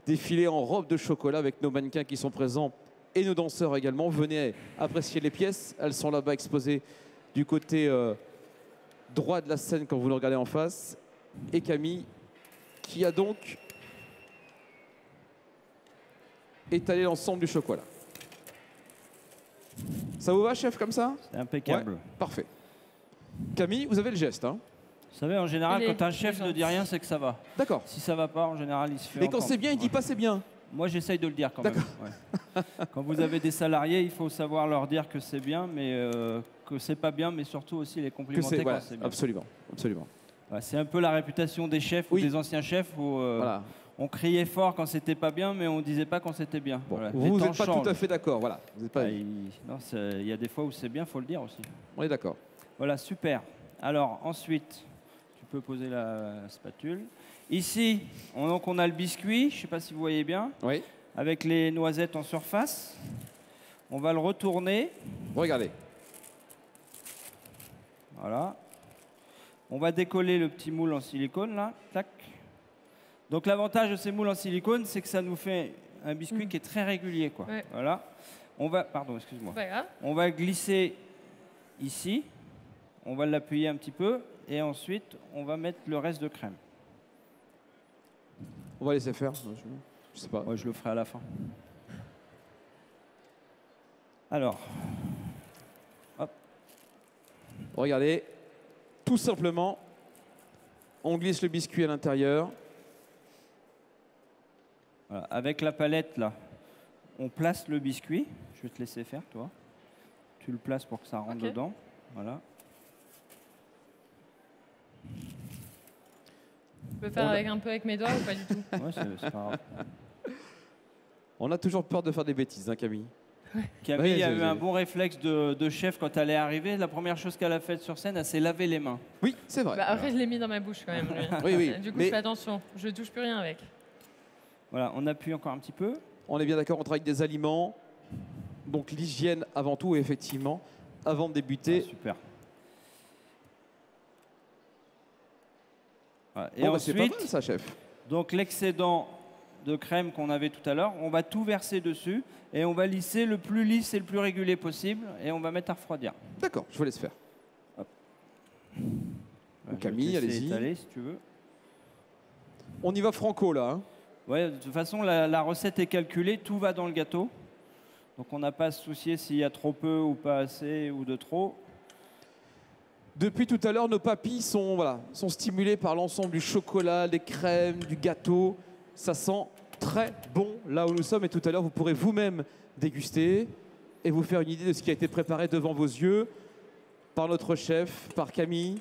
Défilé en robe de chocolat avec nos mannequins qui sont présents et nos danseurs également. Venez apprécier les pièces. Elles sont là-bas exposées du côté droit de la scène quand vous le regardez en face. Et Camille qui a donc étalé l'ensemble du chocolat. Ça vous va, chef, comme ça? C'est impeccable. Ouais, parfait. Camille, vous avez le geste, hein? Vous savez, en général, quand un chef ne dit rien, c'est que ça va. D'accord. Si ça va pas, en général, il se fait Et quand entendre. c'est bien, il dit pas c'est bien. Moi, j'essaye de le dire quand même. Ouais. Quand vous avez des salariés, il faut savoir leur dire que c'est bien, mais que c'est pas bien, mais surtout aussi les complimenter quand Voilà, c'est bien. absolument, absolument. Ouais, c'est un peu la réputation des chefs ou des anciens chefs où Voilà. on criait fort quand c'était pas bien, mais on disait pas quand c'était bien. Bon, Voilà. vous Les temps n'êtes pas changent. tout à fait d'accord, voilà. Vous êtes pas... Ah, il y a des fois où c'est bien, faut le dire aussi. On est d'accord. Voilà, super. Alors ensuite, tu peux poser la spatule. Ici, donc on a le biscuit, je ne sais pas si vous voyez bien, Oui. avec les noisettes en surface. On va le retourner. Regardez. Voilà. On va décoller le petit moule en silicone, là. Tac. Donc l'avantage de ces moules en silicone, c'est que ça nous fait un biscuit qui est très régulier, quoi. Ouais. Voilà. On va, pardon, excuse-moi. Pas grave. On va glisser ici. On va l'appuyer un petit peu. Et ensuite, on va mettre le reste de crème. On va laisser faire. Je sais pas. Moi, je le ferai à la fin. Alors, hop. Regardez. Tout simplement, on glisse le biscuit à l'intérieur. Voilà. Avec la palette, là, on place le biscuit. Je vais te laisser faire, toi. Tu le places pour que ça rentre dedans. Voilà. Je peux faire un peu avec mes doigts ou pas du tout? Ouais, c'est pas grave. On a toujours peur de faire des bêtises, hein, Camille. Camille Oui, a eu un bon réflexe de chef quand elle est arrivée. La première chose qu'elle a faite sur scène, elle s'est lavé les mains. Oui, c'est vrai. Bah, après, je l'ai mis dans ma bouche quand même. lui. Oui, oui. Du coup, Mais je fais attention. Je touche plus rien avec. Voilà, on appuie encore un petit peu. on est bien d'accord, on travaille avec des aliments. Donc l'hygiène avant tout, effectivement, avant de débuter. Ah, super. Voilà. Et Bon, bah, c'est pas ensuite, mal ça, chef. donc l'excédent de crème qu'on avait tout à l'heure, on va tout verser dessus et on va lisser le plus lisse et le plus régulier possible et on va mettre à refroidir. D'accord, je vous laisse faire. Voilà, Camille, je vais te laisser allez-y. étaler, si tu veux. On y va franco, là. Hein. Ouais, de toute façon, la recette est calculée, tout va dans le gâteau. Donc on n'a pas à se soucier s'il y a trop peu ou pas assez ou de trop. Depuis tout à l'heure, nos papilles sont, sont stimulées par l'ensemble du chocolat, des crèmes, du gâteau. Ça sent très bon là où nous sommes. Et tout à l'heure, vous pourrez vous-même déguster et vous faire une idée de ce qui a été préparé devant vos yeux par notre chef, par Camille.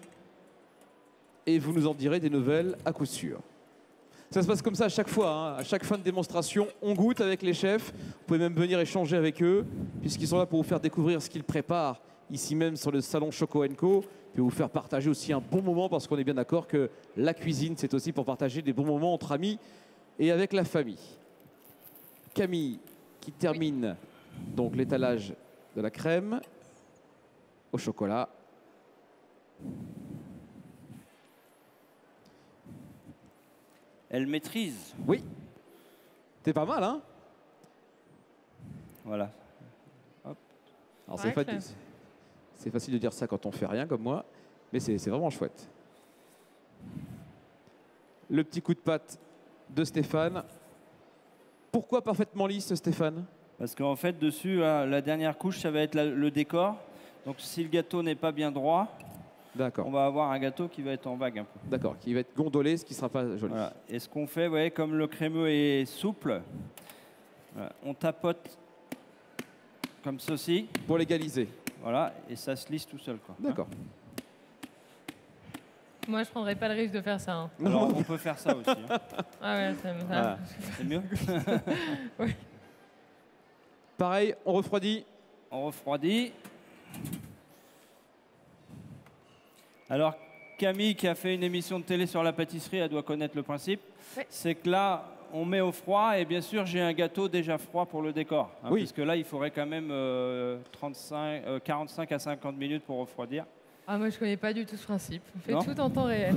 Et vous nous en direz des nouvelles à coup sûr. Ça se passe comme ça à chaque fois. Hein. À chaque fin de démonstration, on goûte avec les chefs. Vous pouvez même venir échanger avec eux, puisqu'ils sont là pour vous faire découvrir ce qu'ils préparent ici même sur le salon Choco & Co. Puis vous faire partager aussi un bon moment, parce qu'on est bien d'accord que la cuisine, c'est aussi pour partager des bons moments entre amis et avec la famille. Camille qui termine donc l'étalage de la crème au chocolat. Elle maîtrise. Oui, c'est pas mal, hein? Voilà. Alors Ouais, c'est facile de dire ça quand on fait rien comme moi, mais c'est vraiment chouette. Le petit coup de patte de Stéphane. Pourquoi parfaitement lisse, Stéphane? Parce qu'en fait, dessus, la dernière couche, ça va être le décor. Donc si le gâteau n'est pas bien droit, D'accord. on va avoir un gâteau qui va être en vague un peu. D'accord, qui va être gondolé, ce qui ne sera pas joli. Voilà. Et ce qu'on fait, vous voyez, comme le crémeux est souple, voilà, on tapote comme ceci. Pour l'égaliser. Voilà, et ça se lisse tout seul, quoi. D'accord. Moi, je prendrais pas le risque de faire ça. Hein. Alors, on peut faire ça aussi. Hein. Ah ouais, ça me Voilà. C'est mieux. Pareil, on refroidit. On refroidit. Alors, Camille, qui a fait une émission de télé sur la pâtisserie, elle doit connaître le principe. Oui. C'est que là, on met au froid et bien sûr, j'ai un gâteau déjà froid pour le décor. Hein, Oui. Parce que là, il faudrait quand même 45 à 50 minutes pour refroidir. Ah, moi, je connais pas du tout ce principe. On fait Non. tout en temps réel.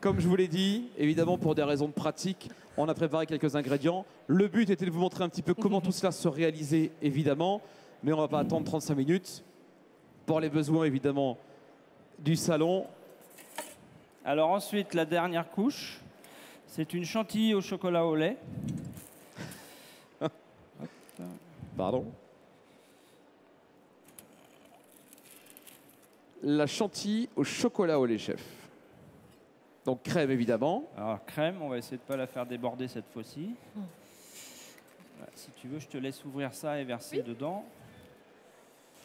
Comme je vous l'ai dit, évidemment pour des raisons de pratique, on a préparé quelques ingrédients. Le but était de vous montrer un petit peu comment tout cela se réalisait, évidemment. Mais on ne va pas attendre 35 minutes pour les besoins, évidemment, du salon. Alors ensuite, la dernière couche, C'est une chantilly au chocolat au lait. Pardon. La chantilly au chocolat au lait, chef. Donc crème, évidemment. Alors, crème, on va essayer de ne pas la faire déborder cette fois-ci. Voilà, si tu veux, je te laisse ouvrir ça et verser dedans.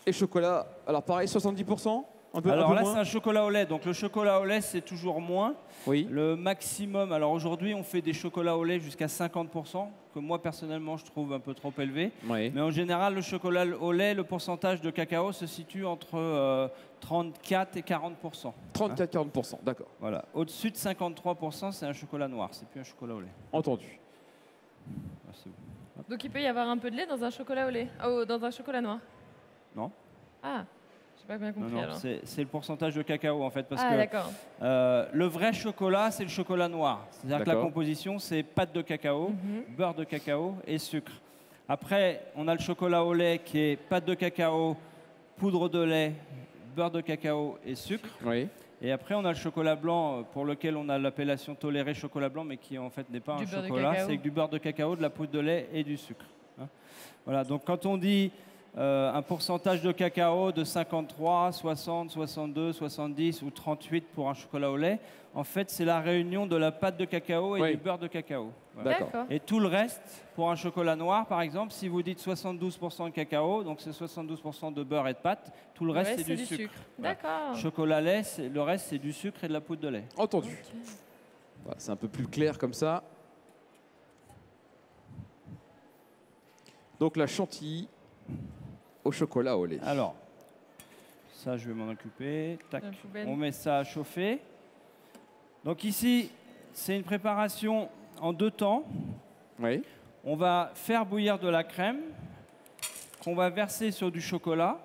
Et chocolat, alors pareil, 70%. Alors un peu là, moins. c'est un chocolat au lait. Donc le chocolat au lait, c'est toujours moins. Oui. Le maximum, alors aujourd'hui, on fait des chocolats au lait jusqu'à 50%, que moi, personnellement, je trouve un peu trop élevé. Oui. Mais en général, le chocolat au lait, le pourcentage de cacao se situe entre 34 et 40%. 34-40%, d'accord. Voilà. Au-dessus de 53%, c'est un chocolat noir. C'est plus un chocolat au lait. Entendu. Ah, c'est bon. Donc il peut y avoir un peu de lait dans un chocolat au lait. Oh, dans un chocolat noir. Non. Ah, j'ai pas bien Non, compris non, alors. c'est le pourcentage de cacao en fait. Parce Ah, que d'accord. le vrai chocolat, c'est le chocolat noir. C'est-à-dire que la D'accord. composition, c'est pâte de cacao, Mhm. beurre de cacao et sucre. Après, on a le chocolat au lait qui est pâte de cacao, poudre de lait, beurre de cacao et sucre. Oui. Et après, on a le chocolat blanc pour lequel on a l'appellation tolérée chocolat blanc, mais qui en fait n'est pas Du un beurre de chocolat. cacao. C'est du beurre de cacao, de la poudre de lait et du sucre. Hein. Voilà, donc quand on dit un pourcentage de cacao de 53, 60, 62, 70 ou 38 pour un chocolat au lait, en fait, c'est la réunion de la pâte de cacao et Oui. du beurre de cacao. Voilà. D'accord. D'accord. Et tout le reste, pour un chocolat noir, par exemple, si vous dites 72% de cacao, donc c'est 72% de beurre et de pâte, tout le reste, c'est du sucre. Voilà. D'accord. Chocolat lait, le reste, c'est du sucre et de la poudre de lait. Entendu. Ok. Voilà, c'est un peu plus clair comme ça. Donc la chantilly au chocolat au lait. Alors, ça, je vais m'en occuper. Tac. Dans la poubelle. On met ça à chauffer. Donc ici, c'est une préparation en 2 temps. Oui. On va faire bouillir de la crème qu'on va verser sur du chocolat.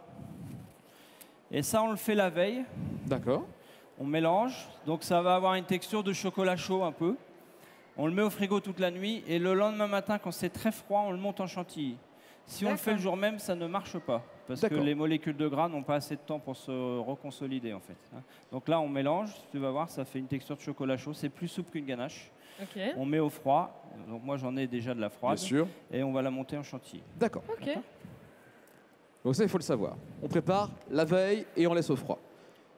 Et ça, on le fait la veille. D'accord. On mélange. Donc ça va avoir une texture de chocolat chaud un peu. On le met au frigo toute la nuit. Et le lendemain matin, quand c'est très froid, on le monte en chantilly. Si on le fait le jour même, ça ne marche pas. Parce que D'accord. les molécules de gras n'ont pas assez de temps pour se reconsolider en fait. hein. Donc là, on mélange. Tu vas voir, ça fait une texture de chocolat chaud. C'est plus souple qu'une ganache. Ok. On met au froid. Donc moi, j'en ai déjà de la Bien froide. sûr. Et on va la monter en chantilly. D'accord. Ok. Donc ça, il faut le savoir. On prépare la veille et on laisse au froid.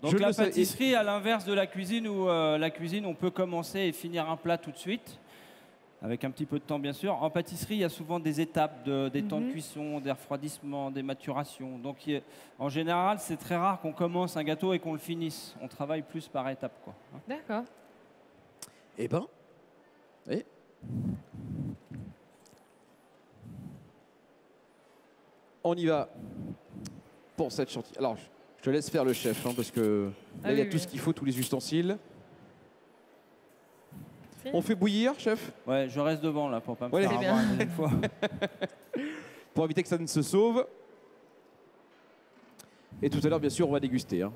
Donc Je la le sais- pâtisserie, à l'inverse de la cuisine, où la cuisine, on peut commencer et finir un plat tout de suite, avec un petit peu de temps bien sûr. En pâtisserie, il y a souvent des étapes, des temps de cuisson, des refroidissements, des maturations. Donc en général, c'est très rare qu'on commence un gâteau et qu'on le finisse. On travaille plus par étapes, quoi. hein. D'accord. Eh ben, et on y va pour cette chantilly. Alors, je te laisse faire le chef, hein, parce que là, Ah il y a oui, tout oui. ce qu'il faut, tous les ustensiles. Si. On fait bouillir, chef, Ouais, je reste devant là pour pas me Ouais, faire c'est avoir bien. une deuxième fois. pour éviter que ça ne se sauve. Et tout à l'heure, bien sûr, on va déguster. hein.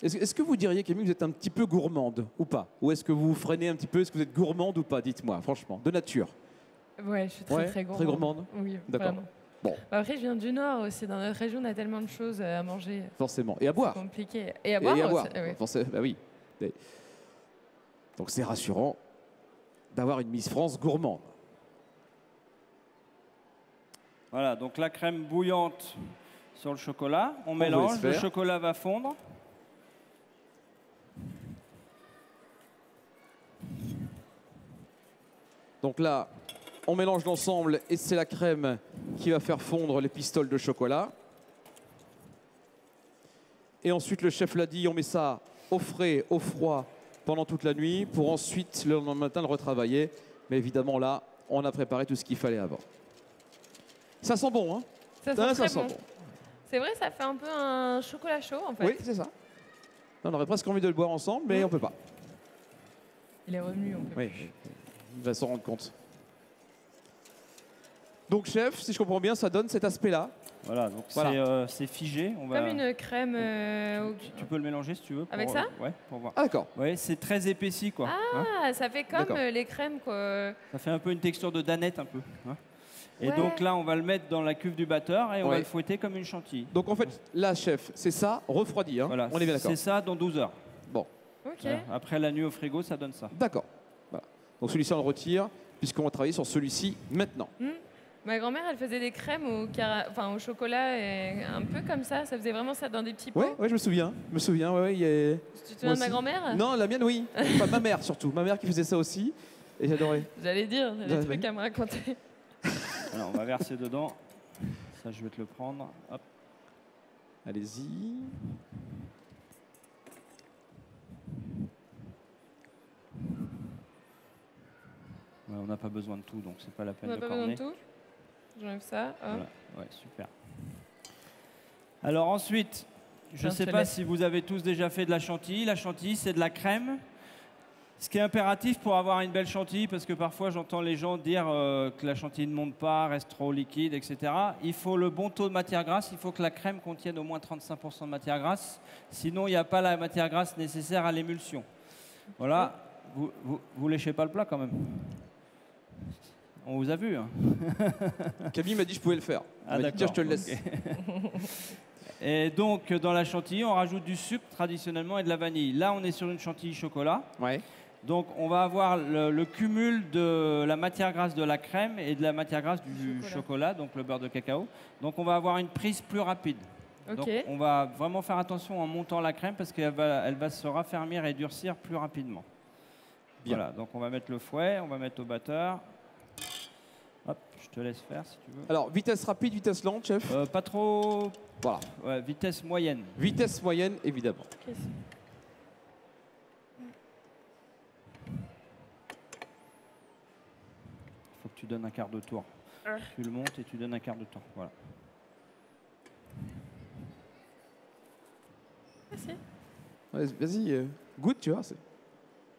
Est-ce que vous diriez, Camille, que vous êtes un petit peu gourmande ou pas? Ou est-ce que vous vous freinez un petit peu? Est-ce que vous êtes gourmande ou pas? Dites-moi, franchement, de nature. Ouais, je suis très Ouais, très très gourmande. gourmande. Oui, D'accord. vraiment. Bon. Bah, après, je viens du Nord aussi. Dans notre région, on a tellement de choses à manger. Forcément. Et à boire. Compliqué. Et à boire. Et à aussi, boire. ouais. Forcément, bah oui. Donc c'est rassurant d'avoir une Miss France gourmande. Voilà, donc la crème bouillante sur le chocolat. On vous mélange, laisse le faire. chocolat va fondre. Donc là, on mélange l'ensemble et c'est la crème qui va faire fondre les pistoles de chocolat. Et ensuite, le chef l'a dit, on met ça au frais, au froid pendant toute la nuit pour ensuite, le lendemain matin, le retravailler. Mais évidemment, là, on a préparé tout ce qu'il fallait avant. Ça sent bon, hein? Ça sent Ah, très sent bon. C'est vrai, ça fait un peu un chocolat chaud en fait. Oui, c'est ça. On aurait presque envie de le boire ensemble, mais on peut pas. Il est revenu, on peut. Oui, il va s'en rendre compte. Donc, chef, si je comprends bien, ça donne cet aspect-là. Voilà, donc Voilà. c'est figé. On va... Comme une crème. Tu peux le mélanger si tu veux. Avec ça Ouais, pour voir. Ah, d'accord. Ouais, c'est très épaissi quoi. hein. Ah, ça fait comme D'accord. les crèmes quoi. Ça fait un peu une texture de danette un peu. hein. Et Ouais. donc là, on va le mettre dans la cuve du batteur et on Ouais. va le fouetter comme une chantilly. Donc en fait, là, chef, c'est ça, refroidi. Hein. Voilà, On est bien d'accord. c'est ça dans 12 heures. Bon, Ok. Voilà. Après la nuit au frigo, ça donne ça. d'accord. Voilà. Donc celui-ci, on le retire, puisqu'on va travailler sur celui-ci maintenant. Ma grand-mère, elle faisait des crèmes au chocolat et un peu comme ça. Ça faisait vraiment ça dans des petits pots. Ouais, ouais, je me souviens. Je me souviens, ouais, ouais, il y a- Tu te souviens de ma aussi. grand-mère? Non, la mienne, oui. Enfin, ma mère surtout. Ma mère qui faisait ça aussi. Et j'adorais. J'allais dire, j'ai Ouais, des trucs ouais. à me raconter. Alors, on va verser dedans. Ça, je vais te le prendre. Hop. Allez-y. Ouais, on n'a pas besoin de tout, donc c'est pas la On peine n'a de pas besoin corner. de tout. J'enlève ça. Hop. Voilà. Ouais, super. Alors ensuite, je Tiens, ne sais je te pas laisse. si vous avez tous déjà fait de la chantilly. La chantilly, c'est de la crème. Ce qui est impératif pour avoir une belle chantilly, parce que parfois j'entends les gens dire que la chantilly ne monte pas, reste trop liquide, etc. Il faut le bon taux de matière grasse. Il faut que la crème contienne au moins 35% de matière grasse. Sinon, il n'y a pas la matière grasse nécessaire à l'émulsion. Voilà. Vous léchez pas le plat quand même. On vous a vu. Hein. Camille m'a dit que je pouvais le faire. Ah, Elle m'a dit, tiens, je te le d'accord, laisse. Et donc, dans la chantilly, on rajoute du sucre traditionnellement et de la vanille. Là, on est sur une chantilly chocolat. Ouais. Donc, on va avoir le cumul de la matière grasse de la crème et de la matière grasse du chocolat, donc le beurre de cacao. Donc, on va avoir une prise plus rapide. Ok. Donc, on va vraiment faire attention en montant la crème parce qu'elle va se raffermir et durcir plus rapidement. Bien. Voilà, donc on va mettre le fouet, on va mettre au batteur. Hop, je te laisse faire si tu veux. Alors, vitesse rapide, vitesse lente, chef. Pas trop. Voilà. Ouais, vitesse moyenne. Vitesse moyenne, évidemment. Ok. Il faut que tu donnes un quart de tour. Tu le montes et tu donnes un quart de tour. Voilà. Merci. Ouais, vas-y, goûte, tu vois.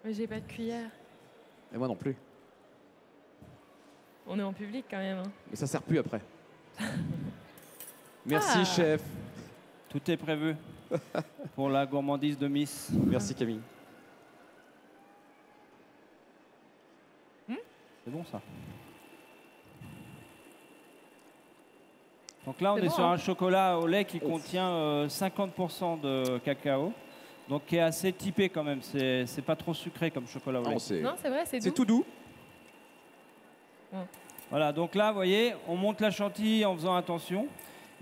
Mais j'ai pas de cuillère. Et moi non plus. On est en public quand même. Hein. Mais ça sert plus après. Merci, Ah. chef. Tout est prévu pour la gourmandise de Miss. Merci, Camille. C'est bon ça. Donc là, on C'est est bon, sur hein. un chocolat au lait qui contient 50% de cacao. Donc qui est assez typé quand même. C'est pas trop sucré comme chocolat au lait. Non, c'est Non, c'est vrai, c'est c'est doux. tout doux. Voilà, donc là, vous voyez, on monte la chantilly en faisant attention.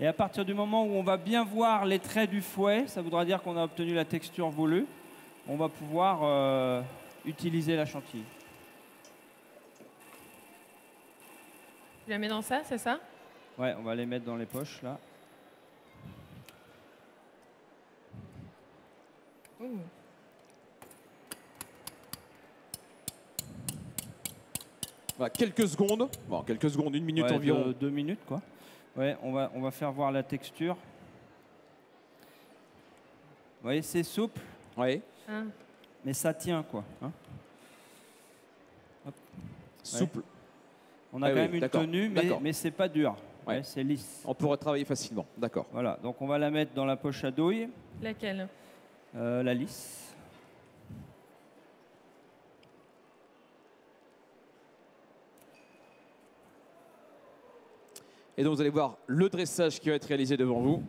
Et à partir du moment où on va bien voir les traits du fouet, ça voudra dire qu'on a obtenu la texture voulue, on va pouvoir utiliser la chantilly. Je la mets dans ça, c'est ça? Ouais, on va les mettre dans les poches là. Ouh. Voilà, quelques secondes. Bon, quelques secondes, une minute Ouais, environ. 2 minutes quoi. Ouais, on va faire voir la texture. Vous voyez, c'est souple, Ouais. Hein. mais ça tient quoi. Hein. Souple. On a Ah quand oui, même une d'accord, tenue, d'accord. mais c'est pas dur. Ouais. Ouais, c'est lisse. On pourrait travailler facilement. D'accord. Voilà, donc on va la mettre dans la poche à douille, Laquelle? la lisse. Et donc vous allez voir le dressage qui va être réalisé devant vous.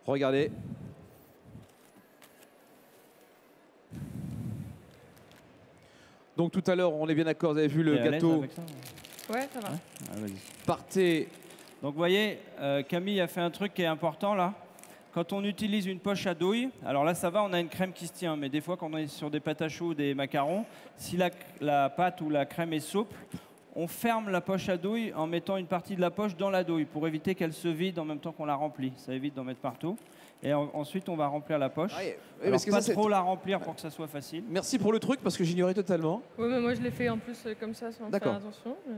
Regardez. Donc tout à l'heure, on est bien d'accord, vous avez vu le T'es à l'aise gâteau. avec ça Ouais, ça va. Ah, vas-y. Partez. Donc vous voyez, Camille a fait un truc qui est important là. Quand on utilise une poche à douille, alors là ça va, on a une crème qui se tient, mais des fois quand on est sur des pâtes à choux ou des macarons, si la pâte ou la crème est souple, on ferme la poche à douille en mettant une partie de la poche dans la douille pour éviter qu'elle se vide en même temps qu'on la remplit. Ça évite d'en mettre partout. Et ensuite on va remplir la poche. Ah, oui, Alors, parce que pas ça, c'est- trop la remplir pour que ça soit facile. Merci pour le truc parce que j'ignorais totalement. Ouais, mais moi je l'ai fait en plus comme ça sans faire D'accord. attention. mais-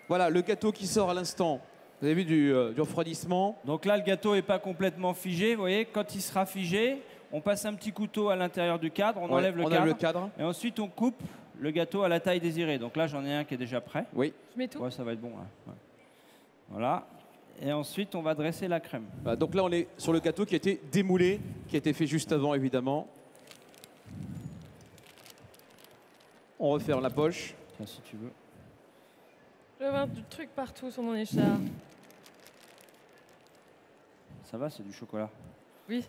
Voilà, le gâteau qui sort à l'instant. Vous avez vu du refroidissement. Donc là, le gâteau n'est pas complètement figé. Vous voyez, quand il sera figé, on passe un petit couteau à l'intérieur du cadre, on Ouais, enlève le on cadre, enlève le cadre. et ensuite on coupe le gâteau à la taille désirée. Donc là, j'en ai un qui est déjà prêt. Oui. Je mets tout. Ouais, ça va être bon. Hein. Ouais. Voilà. Et ensuite, on va dresser la crème. Voilà, donc là, on est sur le gâteau qui a été démoulé, qui a été fait juste avant, évidemment. On referme la poche. Tiens, si tu veux. Je vais avoir du truc partout sur mon écharpe. Ça va, c'est du chocolat. Oui.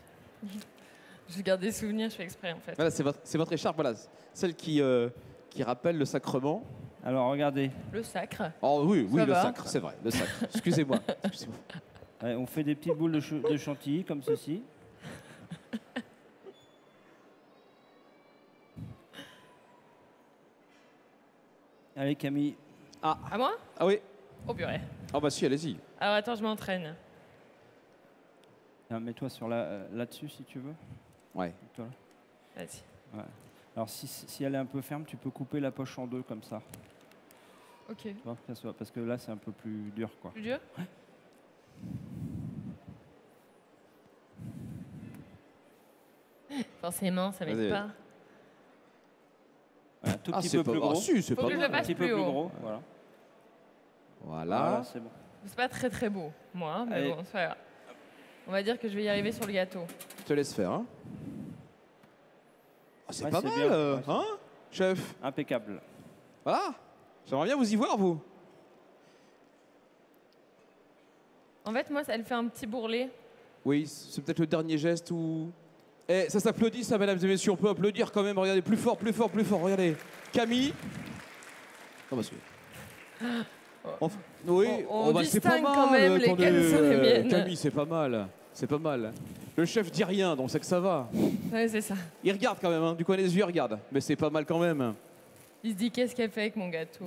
Je garde des souvenirs, je fais exprès en fait. Voilà, c'est votre écharpe, voilà, celle qui rappelle le sacrement. Alors, regardez. Le sacre. Oh oui, oui, Ça le va. sacre, c'est vrai, le sacre. Excusez-moi. Excusez-moi. Ouais, on fait des petites boules de chantilly, comme ceci. Allez, Camille. À moi? Ah oui. Oh purée. Ah bah si, allez-y. Alors attends, je m'entraîne. Tiens, mets-toi sur là-dessus, si tu veux. Ouais. Toi, là. Vas-y. Ouais. Alors, si elle est un peu ferme, tu peux couper la poche en deux, comme ça. Ok. Tu vois, que ça soit- parce que là, c'est un peu plus dur, quoi. Plus dur? Forcément, ça Vas-y. m'aide pas. Ouais, un tout Ah, petit c'est peu pas... plus gros. Ah si, c'est Faut pas que je le mal. Un fasse petit peu plus plus haut. gros, voilà. Voilà. Voilà, c'est bon. C'est pas très très beau, moi, mais Allez. bon, c'est pas grave. On va dire que je vais y arriver sur le gâteau. Je te laisse faire. Hein. Ah, c'est Ouais, pas c'est mal, bien. Ouais, c'est- hein, chef. Impeccable. Voilà. J'aimerais bien vous y voir, vous. En fait, moi, elle fait un petit bourrelet. Oui, c'est peut-être le dernier geste où... Eh, ça s'applaudit, ça, mesdames et messieurs. On peut applaudir quand même. Regardez, plus fort, plus fort, plus fort. Regardez. Camille. Non, parce que... Oui, On bah, c'est pas distingue mal. quand même attendez, lesquelles sont les miennes. Camille, c'est pas mal. C'est pas mal. Le chef dit rien, donc c'est que ça va. Ouais, c'est ça. Il regarde quand même, hein. Du coin des yeux, il regarde. Mais c'est pas mal quand même. Il se dit qu'est-ce qu'elle fait avec mon gâteau.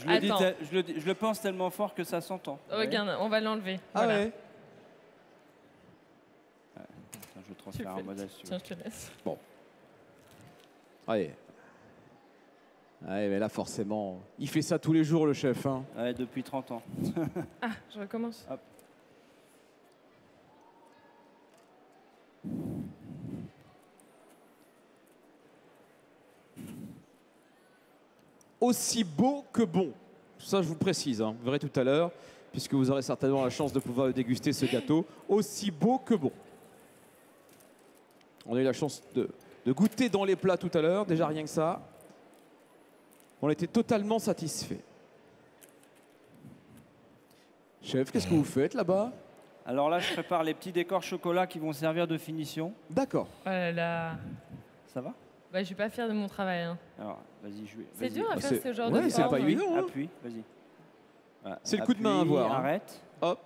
Attends. Je le pense tellement fort que ça s'entend. Regarde, on va l'enlever. Ah Voilà. ouais. Attends, je vais Tu transférer fais- un modèle. si tu veux. Tiens, je te laisse. Allez. Ouais, mais là, forcément, il fait ça tous les jours, le chef. Hein. Ouais, depuis 30 ans. Ah, je recommence. Hop. Aussi beau que bon. Ça, je vous précise. Hein. Vous verrez tout à l'heure, puisque vous aurez certainement la chance de pouvoir déguster ce gâteau. Aussi beau que bon. On a eu la chance de goûter dans les plats tout à l'heure. Déjà, rien que ça. On était totalement satisfaits. Chef, qu'est-ce que vous faites là-bas? Alors là, je prépare les petits décors chocolat qui vont servir de finition. D'accord. Oh là là. Ça va? Bah, je suis pas fière de mon travail. Hein. Alors, vas-y, je vais. C'est vas-y. dur à Ah, faire c'est- ce genre ouais, de c'est forme. pas évident. hein. Appuie, vas-y. Voilà, C'est le coup de main à appuie, voir, hein. Arrête. Hop,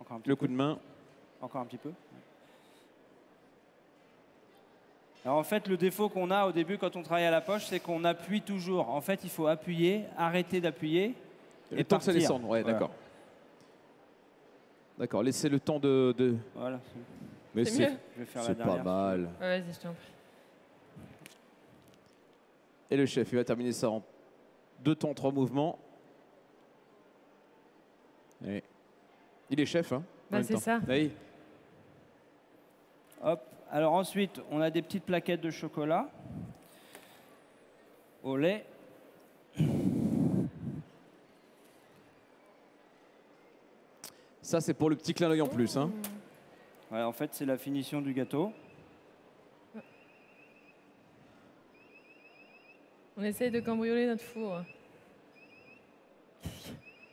Encore un petit le peu. coup de main. Encore un petit peu. Alors en fait, le défaut qu'on a au début quand on travaille à la poche, c'est qu'on appuie toujours. En fait, il faut appuyer, arrêter d'appuyer Le et temps que ça partir. descende. Ouais, Voilà. d'accord. D'accord, laissez le temps de... Voilà, Mais C'est mieux. je vais faire la c'est pas dernière. mal. Ouais, vas-y, je t'en prie. Et le chef, il va terminer ça en 2 temps, 3 mouvements. Et il est chef, hein en Bah, même c'est temps. ça. Oui. Hop. Alors ensuite, on a des petites plaquettes de chocolat au lait. Ça, c'est pour le petit clin d'œil en plus. Hein. Ouais, en fait, c'est la finition du gâteau. On essaye de cambrioler notre four.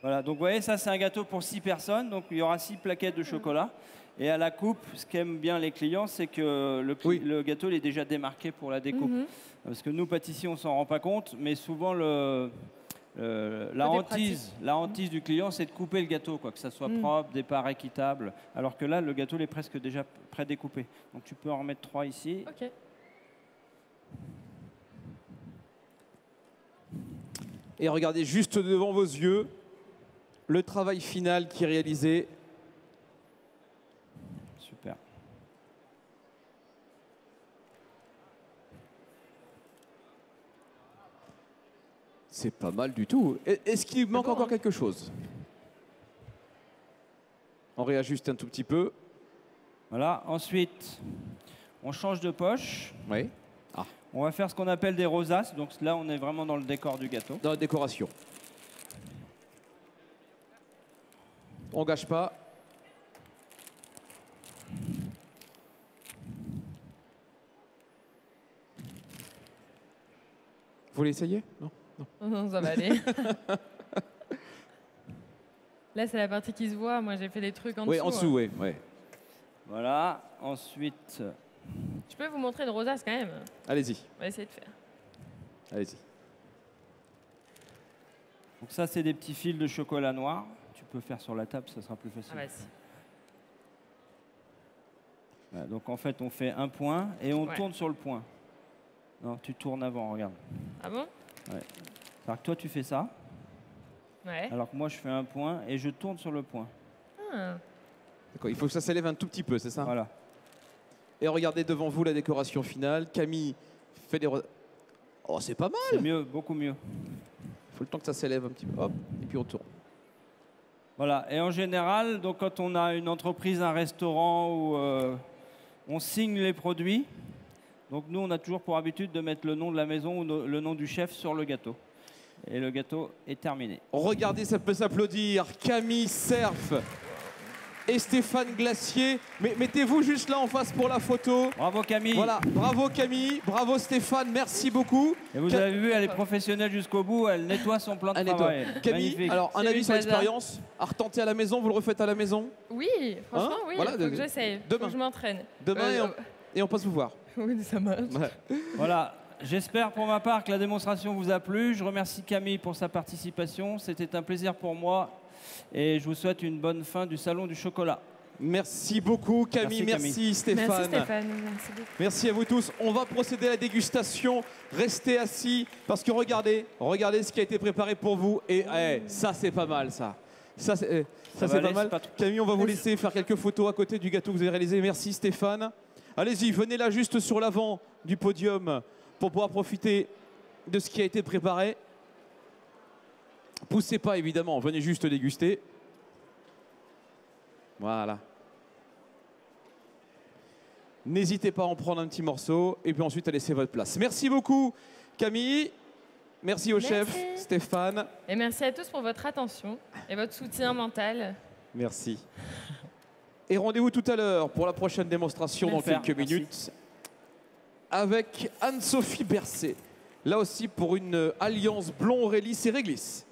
Voilà, donc vous voyez, ça c'est un gâteau pour 6 personnes, donc il y aura 6 plaquettes de chocolat. Et à la coupe, ce qu'aiment bien les clients, c'est que Oui. le gâteau il est déjà démarqué pour la découpe. Mhm. Parce que nous, pâtissiers, on s'en rend pas compte, mais souvent la hantise du client, c'est de couper le gâteau, quoi, que ça soit propre, des parts équitables. Alors que là, le gâteau il est presque déjà pré-découpé. Donc tu peux en remettre 3 ici. Ok. Et regardez juste devant vos yeux le travail final qui est réalisé. Super. C'est pas mal du tout. Est-ce qu'il manque bon, encore hein. quelque chose? On réajuste un tout petit peu. Voilà, ensuite, on change de poche. Oui. On va faire ce qu'on appelle des rosaces. Donc là, on est vraiment dans le décor du gâteau. Dans la décoration. On gâche pas. voulez essayer? Non. Non, ça va aller. Là, c'est la partie qui se voit. Moi, j'ai fait des trucs en dessous. Oui, en dessous, oui. Ouais. Voilà. Ensuite, Je peux vous montrer une rosace quand même. Allez-y, On va essayer de faire. allez-y. donc ça, c'est des petits fils de chocolat noir. Tu peux faire sur la table, ça sera plus facile. Ah, vas-y. Voilà, donc en fait, on fait un point et on Ouais. tourne sur le point. Non, tu tournes avant, regarde. Ah bon? Alors que toi, tu fais ça, Ouais. alors que moi, je fais un point et je tourne sur le point. Ah. D'accord, il faut que ça s'élève un tout petit peu, c'est ça? Voilà. Et regardez devant vous la décoration finale. Camille fait des... Oh, c'est pas mal. C'est mieux, beaucoup mieux. Il faut le temps que ça s'élève un petit peu. Hop, et puis on tourne. Voilà. Et en général, donc quand on a une entreprise, un restaurant où on signe les produits, donc nous, on a toujours pour habitude de mettre le nom de la maison ou le nom du chef sur le gâteau. Et le gâteau est terminé. Regardez, ça peut s'applaudir. Camille Cerf et Stéphane Glacier. Mais mettez-vous juste là en face pour la photo. Bravo Camille. Voilà, bravo Camille, bravo Stéphane, merci beaucoup. Et vous avez vu, elle est professionnelle jusqu'au bout, elle nettoie son plan de Elle nettoie. travail. Camille, Magnifique. alors un J'ai avis vu sur ça. l'expérience, à retenter à la maison, vous le refaites à la maison Oui, franchement, Hein? oui. Voilà, Il faut que j'essaye. Faut demain. que je m'entraîne. Demain et on passe vous voir. Oui, ça marche. Ouais. Voilà. J'espère pour ma part que la démonstration vous a plu. Je remercie Camille pour sa participation. C'était un plaisir pour moi. Et je vous souhaite une bonne fin du Salon du Chocolat. Merci beaucoup Camille, Merci, merci, Camille. Stéphane. Merci Stéphane. Merci beaucoup. Merci à vous tous. On va procéder à la dégustation. Restez assis parce que regardez ce qui a été préparé pour vous. Et ça, c'est pas mal, ça. Ça, c'est va pas aller, mal. c'est pas trop. Camille, on va vous laisser faire quelques photos à côté du gâteau que vous avez réalisé. Merci Stéphane. Allez-y, venez là juste sur l'avant du podium pour pouvoir profiter de ce qui a été préparé. Poussez pas, évidemment. Venez juste déguster. Voilà. N'hésitez pas à en prendre un petit morceau et puis ensuite à laisser votre place. Merci beaucoup Camille, merci au chef Stéphane. Et merci à tous pour votre attention et votre soutien mental. Merci. Et rendez-vous tout à l'heure pour la prochaine démonstration dans Faire. quelques Merci. minutes avec Anne-Sophie Bercé. Là aussi pour une alliance Blond Aurélie et Réglisse.